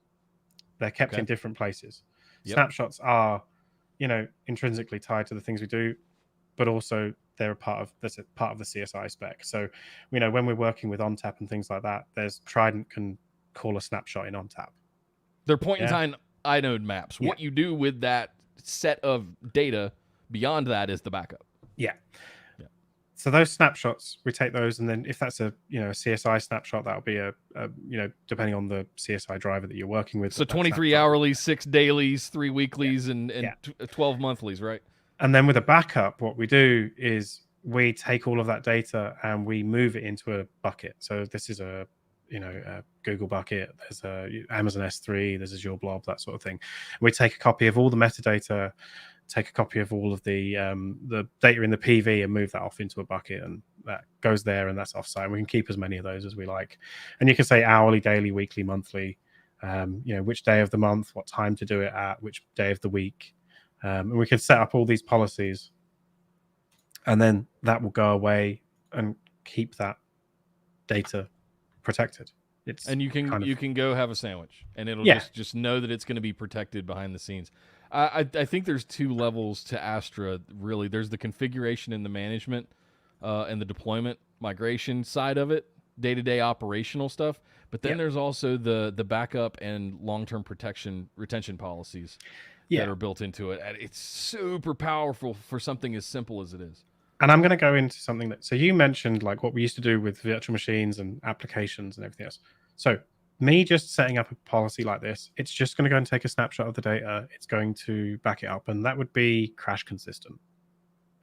B: They're kept in different places. Snapshots are, intrinsically tied to the things we do, but also they're a part of the CSI spec. So, when we're working with ONTAP and things like that, there's Trident can call a snapshot in ONTAP.
A: They're point-in-time inode maps. What you do with that set of data beyond that is the backup.
B: Yeah. So those snapshots, we take those, and then if that's a CSI snapshot, that'll be a depending on the CSI driver that you're working with.
A: So 23 hourlies, 6 dailies, 3 weeklies, and 12 monthlies, right?
B: And then with a backup, what we do is we take all of that data and we move it into a bucket. So this is a Google bucket. There's a Amazon S3. There's Azure Blob, that sort of thing. We take a copy of all the metadata take a copy of all of the data in the PV and move that off into a bucket, and that goes there, and that's offsite. And we can keep as many of those as we like. And you can say hourly, daily, weekly, monthly, which day of the month, what time to do it at, which day of the week. And we can set up all these policies, and then that will go away and keep that data protected.
A: And you can go have a sandwich, and it'll just know that it's going to be protected behind the scenes. I think there's two levels to Astra, really. There's the configuration and the management and the deployment migration side of it, day-to-day operational stuff. But then there's also the backup and long-term retention policies that are built into it. And it's super powerful for something as simple as it is.
B: And I'm going to go into something so you mentioned like what we used to do with virtual machines and applications and everything else. So me just setting up a policy like this, it's just going to go and take a snapshot of the data. It's going to back it up, and that would be crash consistent,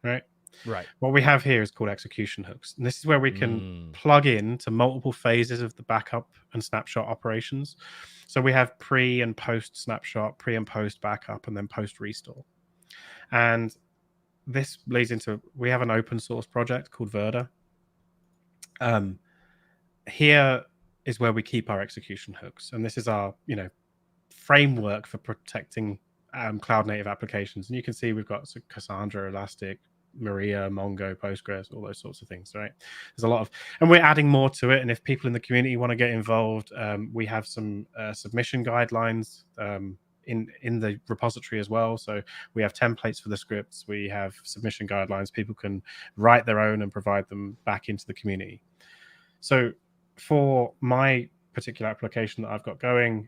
B: right?
A: Right.
B: What we have here is called execution hooks. And this is where we can plug in to multiple phases of the backup and snapshot operations. So we have pre and post snapshot, pre and post backup, and then post restore. And this leads into, we have an open source project called Verda. Here is where we keep our execution hooks. And this is our, framework for protecting cloud native applications. And you can see we've got Cassandra, Elastic, Maria, Mongo, Postgres, all those sorts of things, right? There's a lot of, and we're adding more to it. And if people in the community want to get involved, we have some submission guidelines in the repository as well. So we have templates for the scripts. We have submission guidelines. People can write their own and provide them back into the community. So for my particular application that I've got going,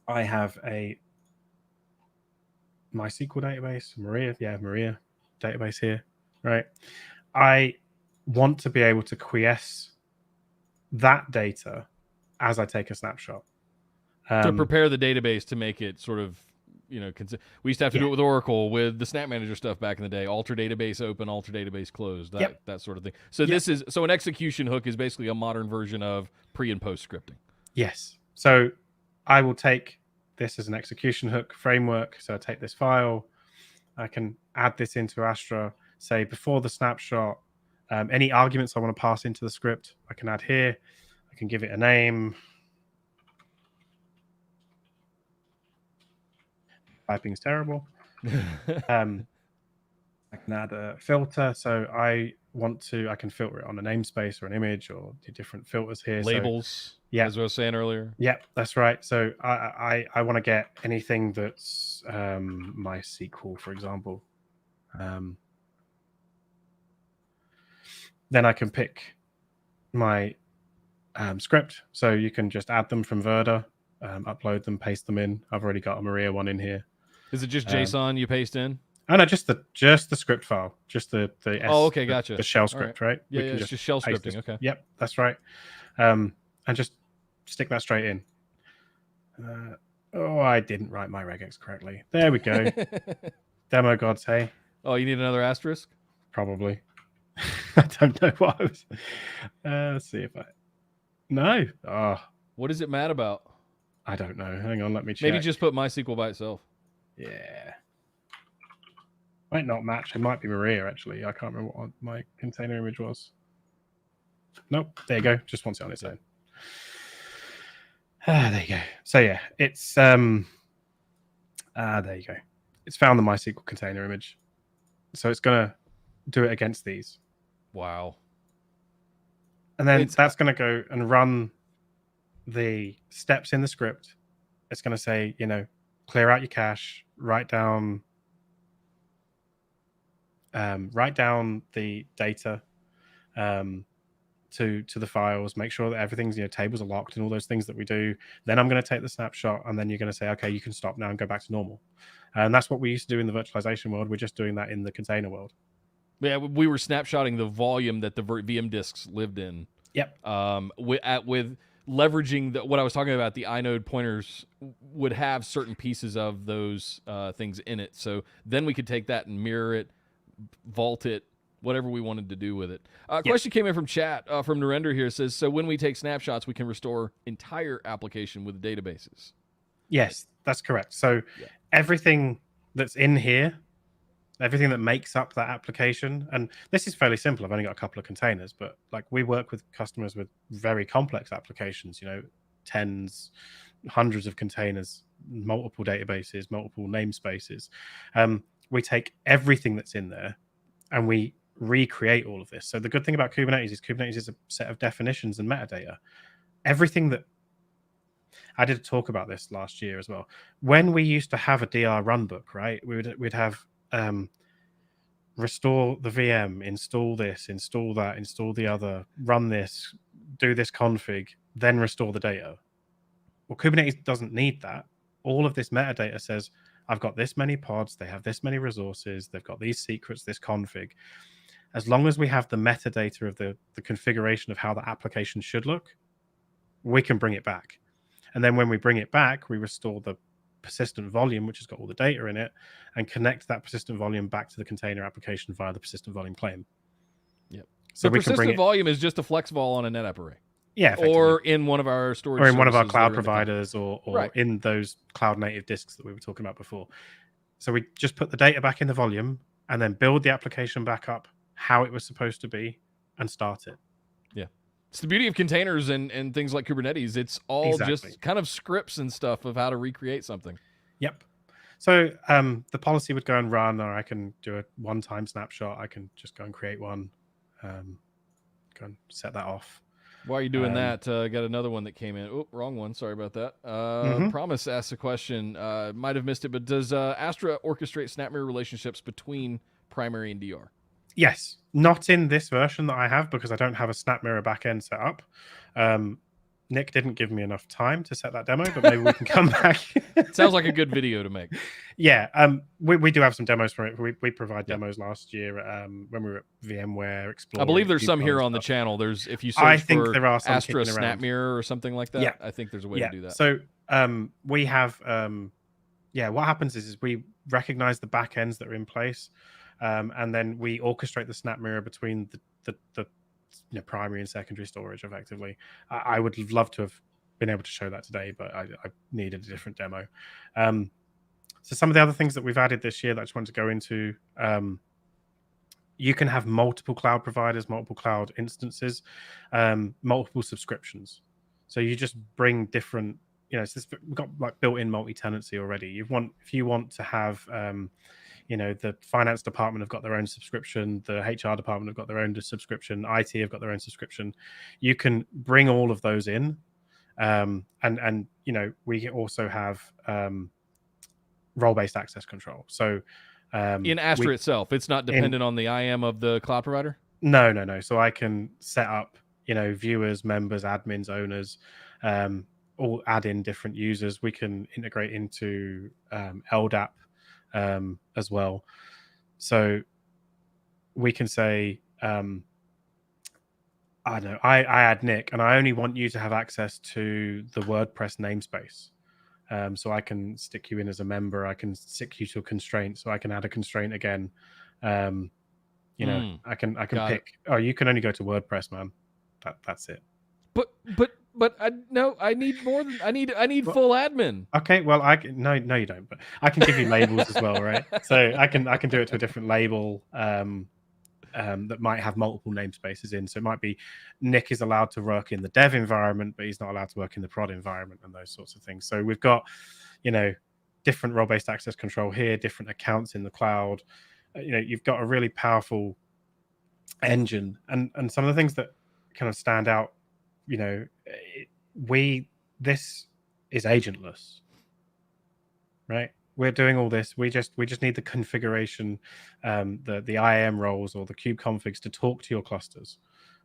B: I have a MySQL database, Maria database here, right? I want to be able to quiesce that data as I take a snapshot.
A: To prepare the database to make it sort of, we used to have to do it with Oracle, with the Snap Manager stuff back in the day. Alter database open, alter database closed, that sort of thing. So so an execution hook is basically a modern version of pre and post scripting.
B: Yes. So I will take this as an execution hook framework. So I take this file, I can add this into Astra, say before the snapshot, any arguments I want to pass into the script, I can add here. I can give it a name. Typing's terrible. I can add a filter. So I can filter it on a namespace or an image or do different filters here.
A: Labels, as I was saying earlier.
B: Yeah, that's right. So I want to get anything that's MySQL, for example. Then I can pick my script. So you can just add them from Verda, upload them, paste them in. I've already got a Maria one in here.
A: Is it just JSON you paste in?
B: Oh no, just the script file, just the
A: okay, gotcha.
B: The shell script, right?
A: Yeah, it's just shell scripting. Okay.
B: Yep, that's right. And just stick that straight in. I didn't write my regex correctly. There we go. Demo gods, hey.
A: Oh, you need another asterisk?
B: Probably. I don't know what I was. Let's see if No. Oh.
A: What is it mad about?
B: I don't know. Hang on, let me check.
A: Maybe just put MySQL by itself.
B: Yeah. Might not match. It might be Maria, actually. I can't remember what my container image was. Nope. There you go. Just wants it on its own. There you go. So yeah, it's there you go. It's found the MySQL container image. So it's gonna do it against these.
A: Wow.
B: And then that's gonna go and run the steps in the script. It's gonna say, clear out your cache, write down the data to the files, make sure that everything's, tables are locked and all those things that we do. Then I'm going to take the snapshot, and then you're going to say, okay, you can stop now and go back to normal. And that's what we used to do in the virtualization world. We're just doing that in the container world.
A: Yeah, we were snapshotting the volume that the VM disks lived in.
B: Yep.
A: With leveraging what I was talking about, the inode pointers would have certain pieces of those things in it. So then we could take that and mirror it, vault it, whatever we wanted to do with it. Question came in from chat from Narendra here. It says, so when we take snapshots, we can restore entire application with databases.
B: Yes, that's correct. So everything that's in here, everything that makes up that application. And this is fairly simple. I've only got a couple of containers, but like we work with customers with very complex applications, tens, hundreds of containers, multiple databases, multiple namespaces. We take everything that's in there and we recreate all of this. So the good thing about Kubernetes is a set of definitions and metadata. Everything that I did a talk about this last year as well. When we used to have a DR runbook, right? We'd have restore the VM, install this, install that, install the other, run this, do this config, then restore the data. Well, Kubernetes doesn't need that. All of this metadata says, I've got this many pods, they have this many resources, they've got these secrets, this config. As long as we have the metadata of the configuration of how the application should look, we can bring it back. And then when we bring it back, we restore the persistent volume, which has got all the data in it, and connect that persistent volume back to the container application via the persistent volume claim.
A: Yep.
B: So we
A: persistent volume is just a flex vol on a NetApp array.
B: Yeah,
A: or in one of our storage,
B: or in one of our cloud providers, or
A: right.
B: in those cloud native disks that we were talking about before. So we just put the data back in the volume and then build the application back up how it was supposed to be and start it.
A: Yeah. It's the beauty of containers and things like Kubernetes. It's all just kind of scripts and stuff of how to recreate something.
B: Yep. So the policy would go and run, or I can do a one-time snapshot. I can just go and create one, go and set that off.
A: While you're doing that, got another one that came in. Oh, wrong one. Sorry about that. Promise asked a question. Might have missed it, but does Astra orchestrate SnapMirror relationships between primary and DR?
B: Yes. Not in this version that I have, because I don't have a SnapMirror backend set up. Nick didn't give me enough time to set that demo, but maybe we can come back.
A: Sounds like a good video to make.
B: Yeah, we do have some demos from it. We provide demos last year when we were at VMware Explorer.
A: I believe there's some here on the channel. There's, if you search for
B: there are some
A: Astra SnapMirror or something like that, I think there's a way to do that.
B: So we have, what happens is we recognize the backends that are in place, and then we orchestrate the SnapMirror between the primary and secondary storage effectively. I would love to have been able to show that today, but I needed a different demo. So some of the other things that we've added this year that I just wanted to go into, you can have multiple cloud providers, multiple cloud instances, multiple subscriptions. So you just bring different, we've got like built-in multi-tenancy already. If you want to have the finance department have got their own subscription, the HR department have got their own subscription, IT have got their own subscription. You can bring all of those in, and we also have role-based access control. So
A: in Astra itself, it's not dependent on the IAM of the cloud provider.
B: No. So I can set up, viewers, members, admins, owners, all add in different users. We can integrate into LDAP. As well, so we can say, I don't know, I add Nick, and I only want you to have access to the WordPress namespace. So I can stick you in as a member. I can stick you to a constraint, so I can add a constraint again. I can pick. Oh, you can only go to WordPress, man. That's it.
A: But I need more than I need full admin.
B: Okay, well no you don't, but I can give you labels as well, right? So I can do it to a different label that might have multiple namespaces in. So it might be Nick is allowed to work in the dev environment, but he's not allowed to work in the prod environment and those sorts of things. So we've got different role-based access control here, different accounts in the cloud. You've got a really powerful engine, and some of the things that kind of stand out. This is agentless, right? We're doing all this. We just need the configuration, the IAM roles or the kube configs to talk to your clusters.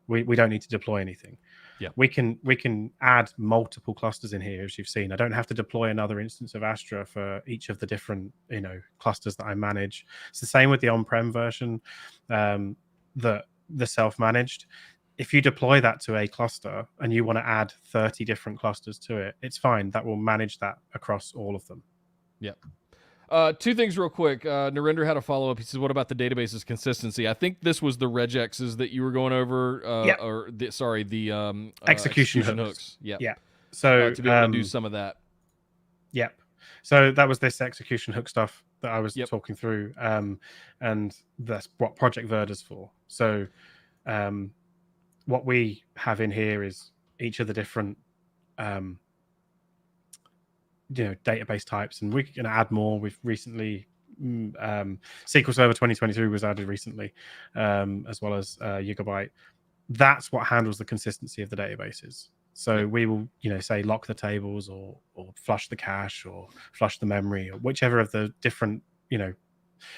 B: We don't need to deploy anything.
A: Yeah,
B: we can add multiple clusters in here, as you've seen. I don't have to deploy another instance of Astra for each of the different clusters that I manage. It's the same with the on-prem version, the self-managed. If you deploy that to a cluster and you want to add 30 different clusters to it, it's fine. That will manage that across all of them.
A: Yeah. Two things real quick. Narendra had a follow-up. He says, what about the database's consistency? I think this was the regexes that you were going over. The
B: execution hooks.
A: Yeah.
B: So
A: to be able to do some of that.
B: Yep. So that was this execution hook stuff. that I was
A: Yep.
B: talking through, and that's what Project Verda's for. So what we have in here is each of the different database types, and we can add more. We've recently SQL Server 2023 was added recently, as well as Gigabyte. That's what handles the consistency of the databases. So we will, say lock the tables or flush the cache or flush the memory, or whichever of the different,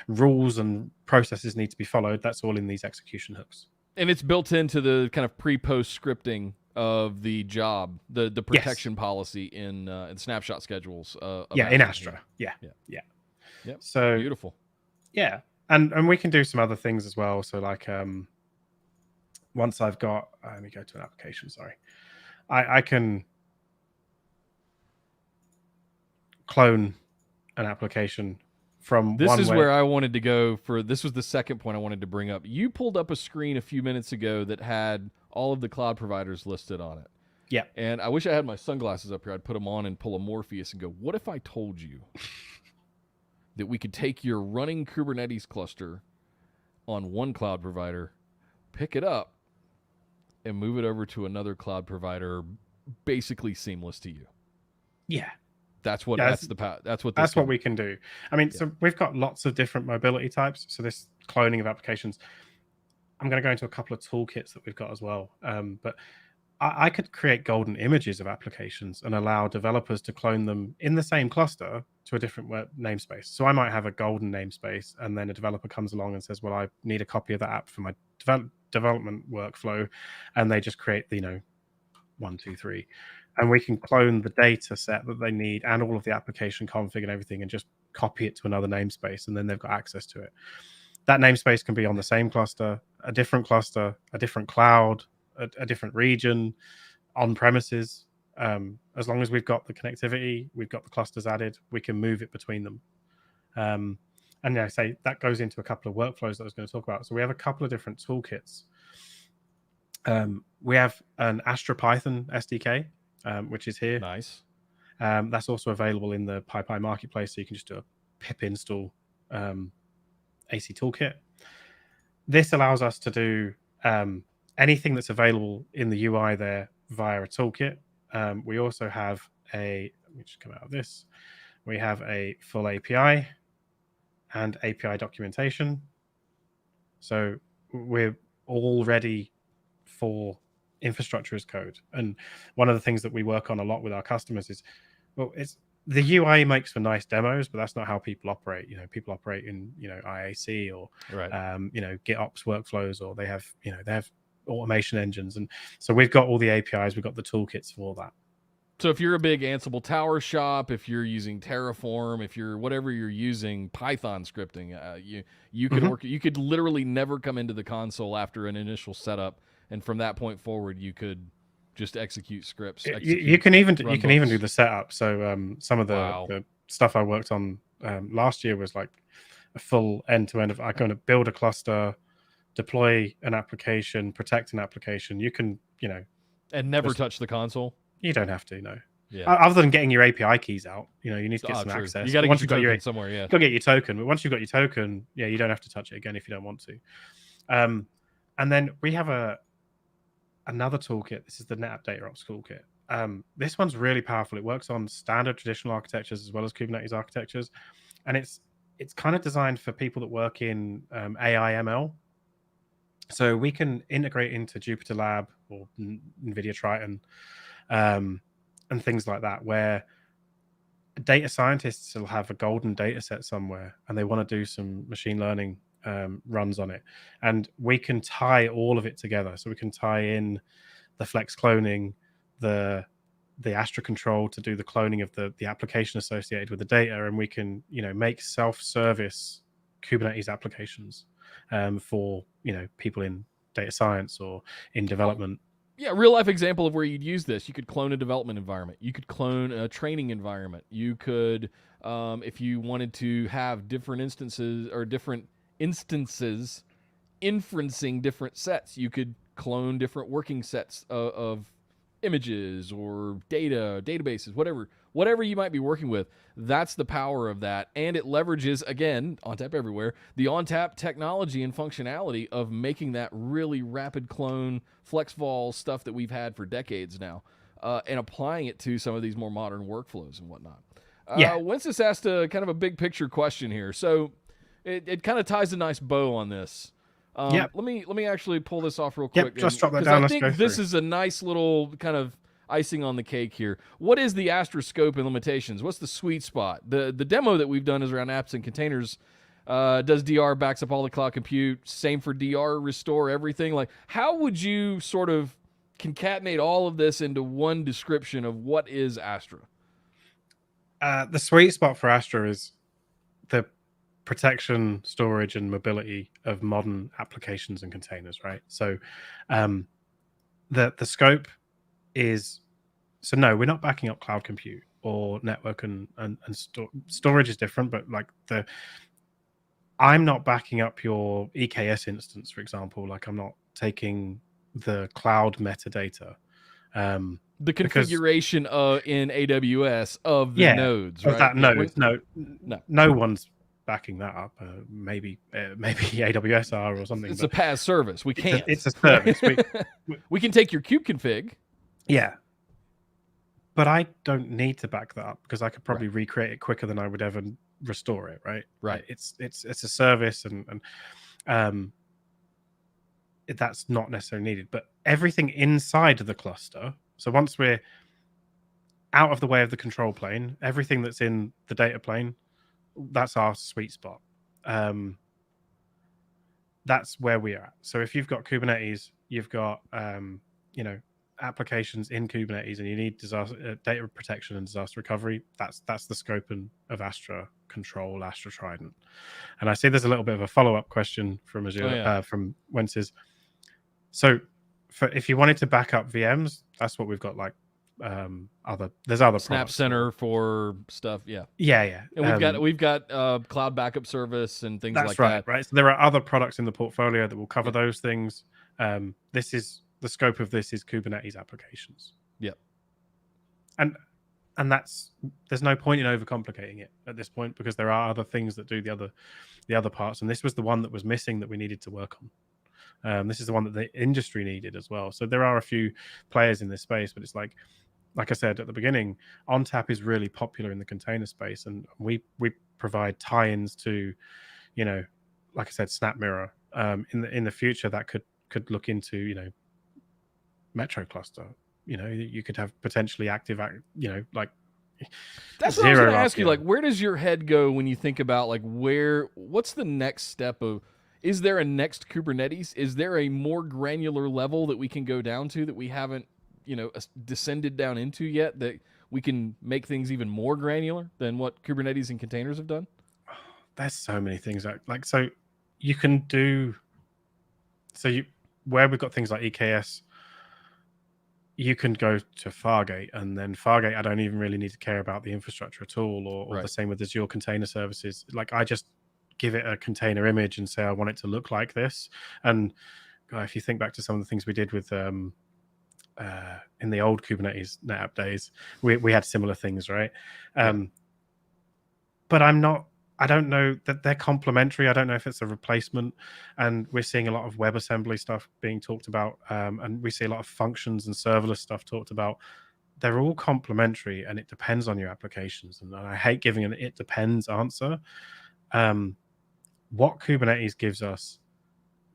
B: rules and processes need to be followed. That's all in these execution hooks.
A: And it's built into the kind of pre-post scripting of the job, the protection policy in snapshot schedules.
B: In Astra. Yeah.
A: Yep.
B: So
A: beautiful.
B: Yeah, and we can do some other things as well. So like once I've got, let me go to an application. Sorry, I can clone an application from
A: this
B: one
A: is
B: way.
A: where I wanted to go for. This was the second point I wanted to bring up. You pulled up a screen a few minutes ago that had all of the cloud providers listed on it.
B: Yeah.
A: And I wish I had my sunglasses up here. I'd put them on and pull a Morpheus and go, what if I told you that we could take your running Kubernetes cluster on one cloud provider, pick it up, and move it over to another cloud provider, basically seamless to you?
B: Yeah.
A: That's what that's what
B: we can do. I mean, so we've got lots of different mobility types. So this cloning of applications, I'm going to go into a couple of toolkits that we've got as well. But I could create golden images of applications and allow developers to clone them in the same cluster to a different namespace. So I might have a golden namespace, and then a developer comes along and says, well, I need a copy of that app for my development workflow. And they just create the, 1, 2, 3. And we can clone the data set that they need and all of the application config and everything, and just copy it to another namespace. And then they've got access to it. That namespace can be on the same cluster, a different cloud, a different region, on premises. As long as we've got the connectivity, we've got the clusters added, we can move it between them. And say that goes into a couple of workflows that I was going to talk about. So we have a couple of different toolkits. We have an Astra Python SDK, which is here.
A: Nice.
B: That's also available in the PyPy marketplace. So you can just do a pip install AC toolkit. This allows us to do anything that's available in the UI there via a toolkit. We also have let me just come out of this. We have a full API and API documentation. So we're all ready for infrastructure as code. And one of the things that we work on a lot with our customers is, the UI makes for nice demos, but that's not how people operate. People operate in, IAC or,
A: right.
B: GitOps workflows, or they have automation engines. And so we've got all the APIs, we've got the toolkits for that.
A: So if you're a big Ansible Tower shop, if you're using Terraform, if you're whatever you're using, Python scripting, you could work. You could literally never come into the console after an initial setup, and from that point forward, you could just execute scripts.
B: You can even do the setup. So some of the stuff I worked on last year was like a full end-to-end of I'm going to build a cluster, deploy an application, protect an application. You can
A: and never touch the console.
B: You don't have to, no.
A: Yeah.
B: Other than getting your API keys out, you need to get some access.
A: You got to get your token somewhere. Yeah.
B: You got to get your token, but once you've got your token, you don't have to touch it again if you don't want to. And then we have another toolkit. This is the NetApp DataOps toolkit. This one's really powerful. It works on standard traditional architectures as well as Kubernetes architectures, and it's kind of designed for people that work in AI ML. So we can integrate into Jupyter Lab or NVIDIA Triton. And things like that, where data scientists will have a golden data set somewhere and they want to do some machine learning runs on it, and we can tie all of it together. So we can tie in the flex cloning, the Astra control to do the cloning of the application associated with the data, and we can make self-service Kubernetes applications for people in data science or in development.
A: Yeah, real life example of where you'd use this. You could clone a development environment. You could clone a training environment. You could, if you wanted to have different instances inferencing different sets, you could clone different working sets of images or data, databases, whatever you might be working with. That's the power of that, and it leverages, again, ONTAP everywhere, the ONTAP technology and functionality of making that really rapid clone FlexVol stuff that we've had for decades now, and applying it to some of these more modern workflows and whatnot. Wences asked a kind of a big picture question here, so it kind of ties a nice bow on this. Let me actually pull this off real quick.
B: Just drop that down.
A: I think this is a nice little kind of icing on the cake here. What is the Astra scope and limitations? What's the sweet spot? The demo that we've done is around apps and containers. Does DR, backs up all the cloud compute? Same for DR, restore everything. Like, how would you sort of concatenate all of this into one description of what is Astra?
B: The sweet spot for Astra is the protection, storage, and mobility of modern applications and containers, right? So the scope is, so no, we're not backing up cloud compute or network and storage is different, but like I'm not backing up your EKS instance, for example. Like, I'm not taking the cloud metadata.
A: The configuration in AWS of the nodes, right?
B: Of that node. No one's backing that up. Maybe AWS are or something.
A: It's a PaaS service. We can't.
B: It's a service.
A: We can take your kube config.
B: Yeah. But I don't need to back that up because I could probably recreate it quicker than I would ever restore it, right?
A: Right.
B: It's a service and that's not necessarily needed. But everything inside the cluster, so once we're out of the way of the control plane, everything that's in the data plane, that's our sweet spot. That's where we are. So if you've got Kubernetes, you've got applications in Kubernetes, and you need data protection and disaster recovery, that's the scope of Astra Control, Astra Trident. And I see there's a little bit of a follow-up question from Azure, from Wences. So if you wanted to back up VMs, that's what we've got. Like there's other
A: Snap Center for stuff. Yeah.
B: And
A: we've got cloud backup service and things like that.
B: Right. So there are other products in the portfolio that will cover those things. This is the scope of this is Kubernetes applications.
A: Yep.
B: And there's no point in overcomplicating it at this point because there are other things that do the other parts, and this was the one that was missing that we needed to work on. This is the one that the industry needed as well. So there are a few players in this space, but it's like I said at the beginning, ONTAP is really popular in the container space, and we provide tie-ins to, like I said, SnapMirror. In the future, that could look into, Metro cluster. You could have potentially active, like.
A: That's what I was going to ask you. Like, where does your head go when you think about like what's the next step of? Is there a next Kubernetes? Is there a more granular level that we can go down to that we haven't, descended down into yet, that we can make things even more granular than what Kubernetes and containers have done?
B: There's so many things so you can do. Where we've got things like EKS, you can go to Fargate, and then Fargate, I don't even really need to care about the infrastructure at all, or the same with Azure Container Services. Like, I just give it a container image and say I want it to look like this. And if you think back to some of the things we did with in the old Kubernetes NetApp days, we had similar things, right? But I don't know that they're complementary. I don't know if it's a replacement. And we're seeing a lot of WebAssembly stuff being talked about, and we see a lot of functions and serverless stuff talked about. They're all complementary, and it depends on your applications. And I hate giving an "it depends" answer. What Kubernetes gives us,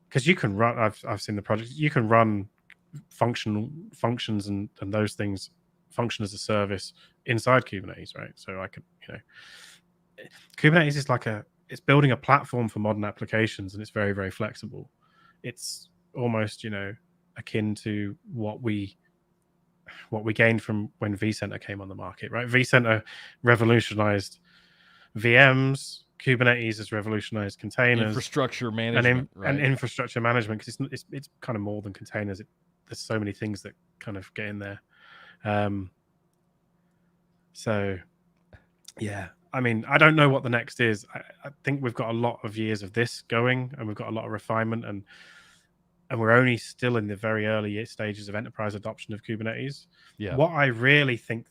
B: because you can run, I've seen the project, you can run functions and those things, function as a service inside Kubernetes, right? So I could, Kubernetes is it's building a platform for modern applications, and it's very, very flexible. It's almost, akin to what we gained from when vCenter came on the market, right? vCenter revolutionized VMs. Kubernetes has revolutionized containers,
A: infrastructure management,
B: and infrastructure management, because it's kind of more than containers. There's so many things that kind of get in there. So, yeah, I mean, I don't know what the next is. I think we've got a lot of years of this going, and we've got a lot of refinement, and and we're only still in the very early stages of enterprise adoption of Kubernetes.
A: Yeah.
B: What I really think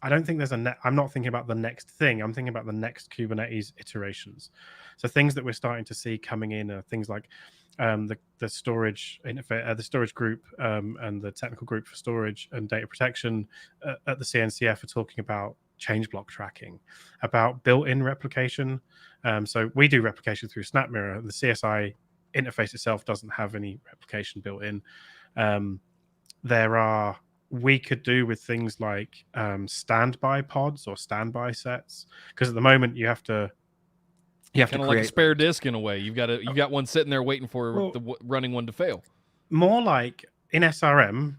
B: I don't think I'm not thinking about the next thing. I'm thinking about the next Kubernetes iterations. So things that we're starting to see coming in are things like the storage the storage group and the technical group for storage and data protection at the CNCF are talking about change block tracking, about built-in replication. So we do replication through SnapMirror. The CSI interface itself doesn't have any replication built in. We could do with things like standby pods or standby sets, because at the moment you have to
A: kind of like a spare disk in a way. You've got one sitting there waiting for the running one to fail.
B: More like in SRM.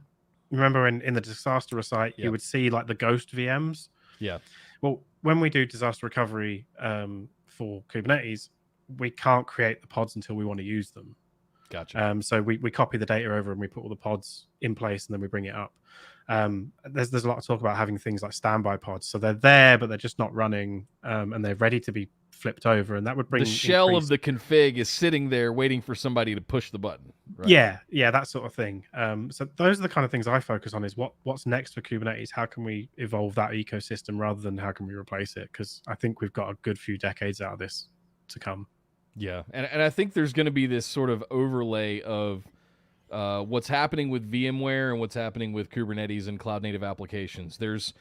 B: Remember in the disaster recite, you would see like the ghost VMs.
A: Yeah.
B: Well, when we do disaster recovery for Kubernetes, we can't create the pods until we want to use them.
A: Gotcha.
B: So we copy the data over and we put all the pods in place and then we bring it up. There's a lot of talk about having things like standby pods. So they're there, but they're just not running, and they're ready to be flipped over. And that would bring
A: the shell of the config is sitting there waiting for somebody to push the button. Right?
B: Yeah, that sort of thing. So those are the kind of things I focus on, is what's next for Kubernetes? How can we evolve that ecosystem rather than how can we replace it? Because I think we've got a good few decades out of this to come.
A: Yeah, and I think there's going to be this sort of overlay of what's happening with VMware and what's happening with Kubernetes and cloud-native applications. There's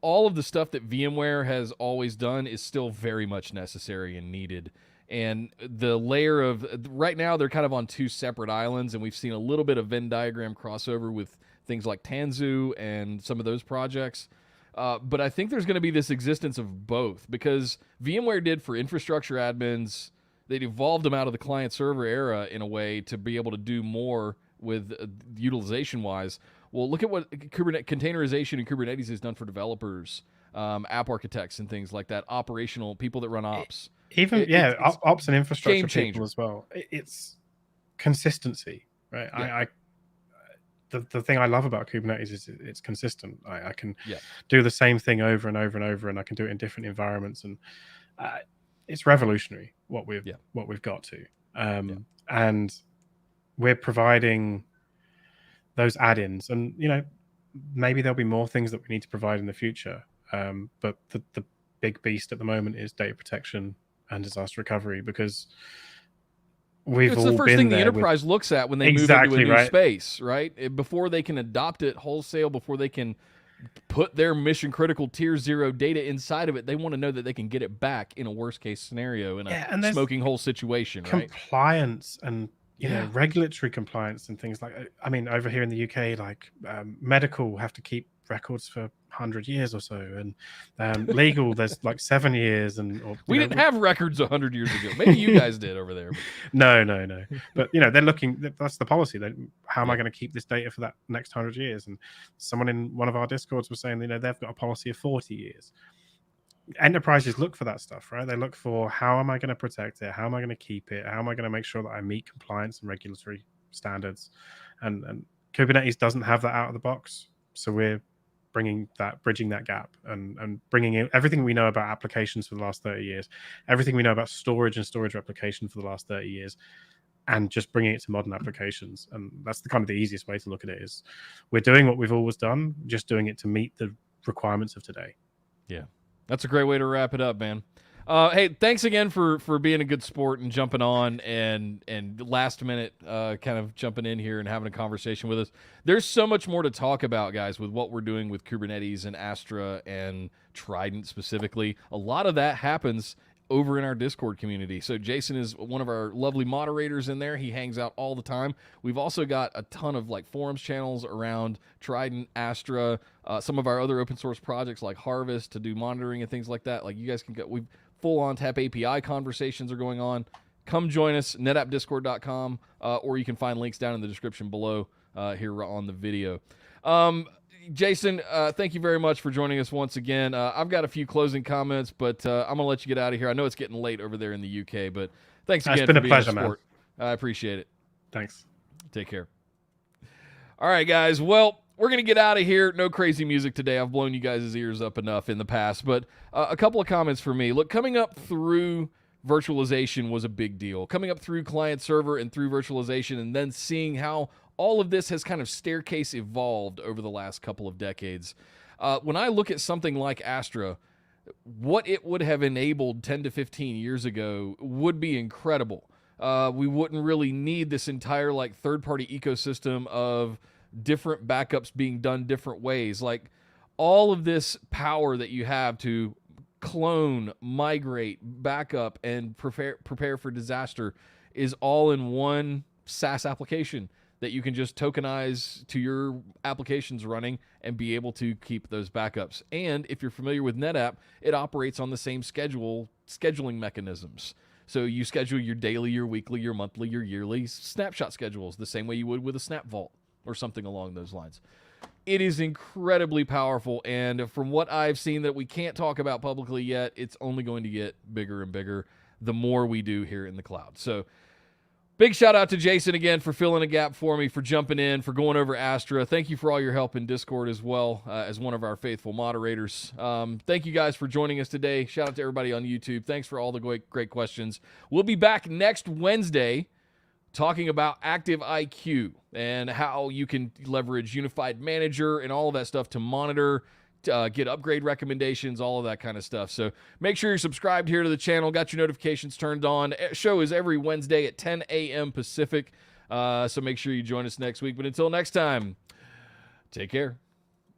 A: all of the stuff that VMware has always done is still very much necessary and needed. And the layer of right now, they're kind of on two separate islands, and we've seen a little bit of Venn diagram crossover with things like Tanzu and some of those projects. But I think there's going to be this existence of both, because VMware did for infrastructure admins. They'd evolved them out of the client-server era in a way to be able to do more with utilization-wise. Well, look at what containerization and Kubernetes has done for developers, app architects, and things like that. Operational people that run ops,
B: ops and infrastructure
A: game changer
B: people as well. It's consistency, right?
A: Yeah.
B: The thing I love about Kubernetes is it's consistent. I can do the same thing over and over and over, and I can do it in different environments, and it's revolutionary what we've got to. And we're providing those add-ins, and maybe there'll be more things that we need to provide in the future. But the big beast at the moment is data protection and disaster recovery, because it's
A: the first thing the enterprise looks at when they move into a new space, right? Before they can adopt it wholesale, before they can put their mission critical tier 0 data inside of it, they want to know that they can get it back in a worst case scenario in a smoking hole situation, right?
B: Compliance and regulatory compliance and things like, I mean, over here in the UK, like medical have to keep records for 100 years or so, and legal there's like 7 years, and
A: we didn't have records 100 years ago. Maybe you guys did over there.
B: No, but they're looking, that's the policy. How am I going to keep this data for that next 100 years? And someone in one of our discords was saying they've got a policy of 40 years. Enterprises look for that stuff, right? They look for, how am I going to protect it? How am I going to keep it? How am I going to make sure that I meet compliance and regulatory standards? And Kubernetes doesn't have that out of the box, so we're bridging that gap, and bringing in everything we know about applications for the last 30 years, everything we know about storage and storage replication for the last 30 years, and just bringing it to modern applications. And that's the easiest way to look at it, is we're doing what we've always done, just doing it to meet the requirements of today.
A: Yeah, that's a great way to wrap it up, man. Hey, thanks again for being a good sport and jumping on and last minute kind of jumping in here and having a conversation with us. There's so much more to talk about, guys, with what we're doing with Kubernetes and Astra and Trident specifically. A lot of that happens over in our Discord community. So Jason is one of our lovely moderators in there. He hangs out all the time. We've also got a ton of forums channels around Trident, Astra, some of our other open source projects like Harvest to do monitoring and things like that. Like, you guys can we've full ONTAP API conversations are going on. Come join us, netappdiscord.com, or you can find links down in the description below here on the video. Jason, thank you very much for joining us once again. I've got a few closing comments, but I'm going to let you get out of here. I know it's getting late over there in the UK, but thanks again for being a pleasure, man. I appreciate it.
B: Thanks.
A: Take care. All right, guys. Well, we're going to get out of here. No crazy music today. I've blown you guys' ears up enough in the past, but a couple of comments for me. Look, coming up through virtualization was a big deal. Coming up through client server and through virtualization, and then seeing how all of this has kind of staircase evolved over the last couple of decades. When I look at something like Astra, what it would have enabled 10 to 15 years ago would be incredible. We wouldn't really need this entire like third-party ecosystem of different backups being done different ways. Like all of this power that you have to clone, migrate, backup, and prepare for disaster is all in one SaaS application that you can just tokenize to your applications running and be able to keep those backups. And if you're familiar with NetApp, it operates on the same scheduling mechanisms. So you schedule your daily, your weekly, your monthly, your yearly snapshot schedules the same way you would with a Snap Vault or something along those lines. It is incredibly powerful, and from what I've seen that we can't talk about publicly yet, it's only going to get bigger and bigger the more we do here in the cloud. So big shout out to Jason again for filling a gap for me, for jumping in, for going over Astra. Thank you for all your help in Discord as well, as one of our faithful moderators. Thank you guys for joining us today. Shout out to everybody on YouTube. Thanks for all the great questions. We'll be back next Wednesday talking about Active IQ and how you can leverage Unified Manager and all of that stuff to monitor, get upgrade recommendations, all of that kind of stuff. So make sure you're subscribed here to the channel, got your notifications turned on. Show is every Wednesday at 10 a.m. Pacific. So make sure you join us next week. But until next time, take care.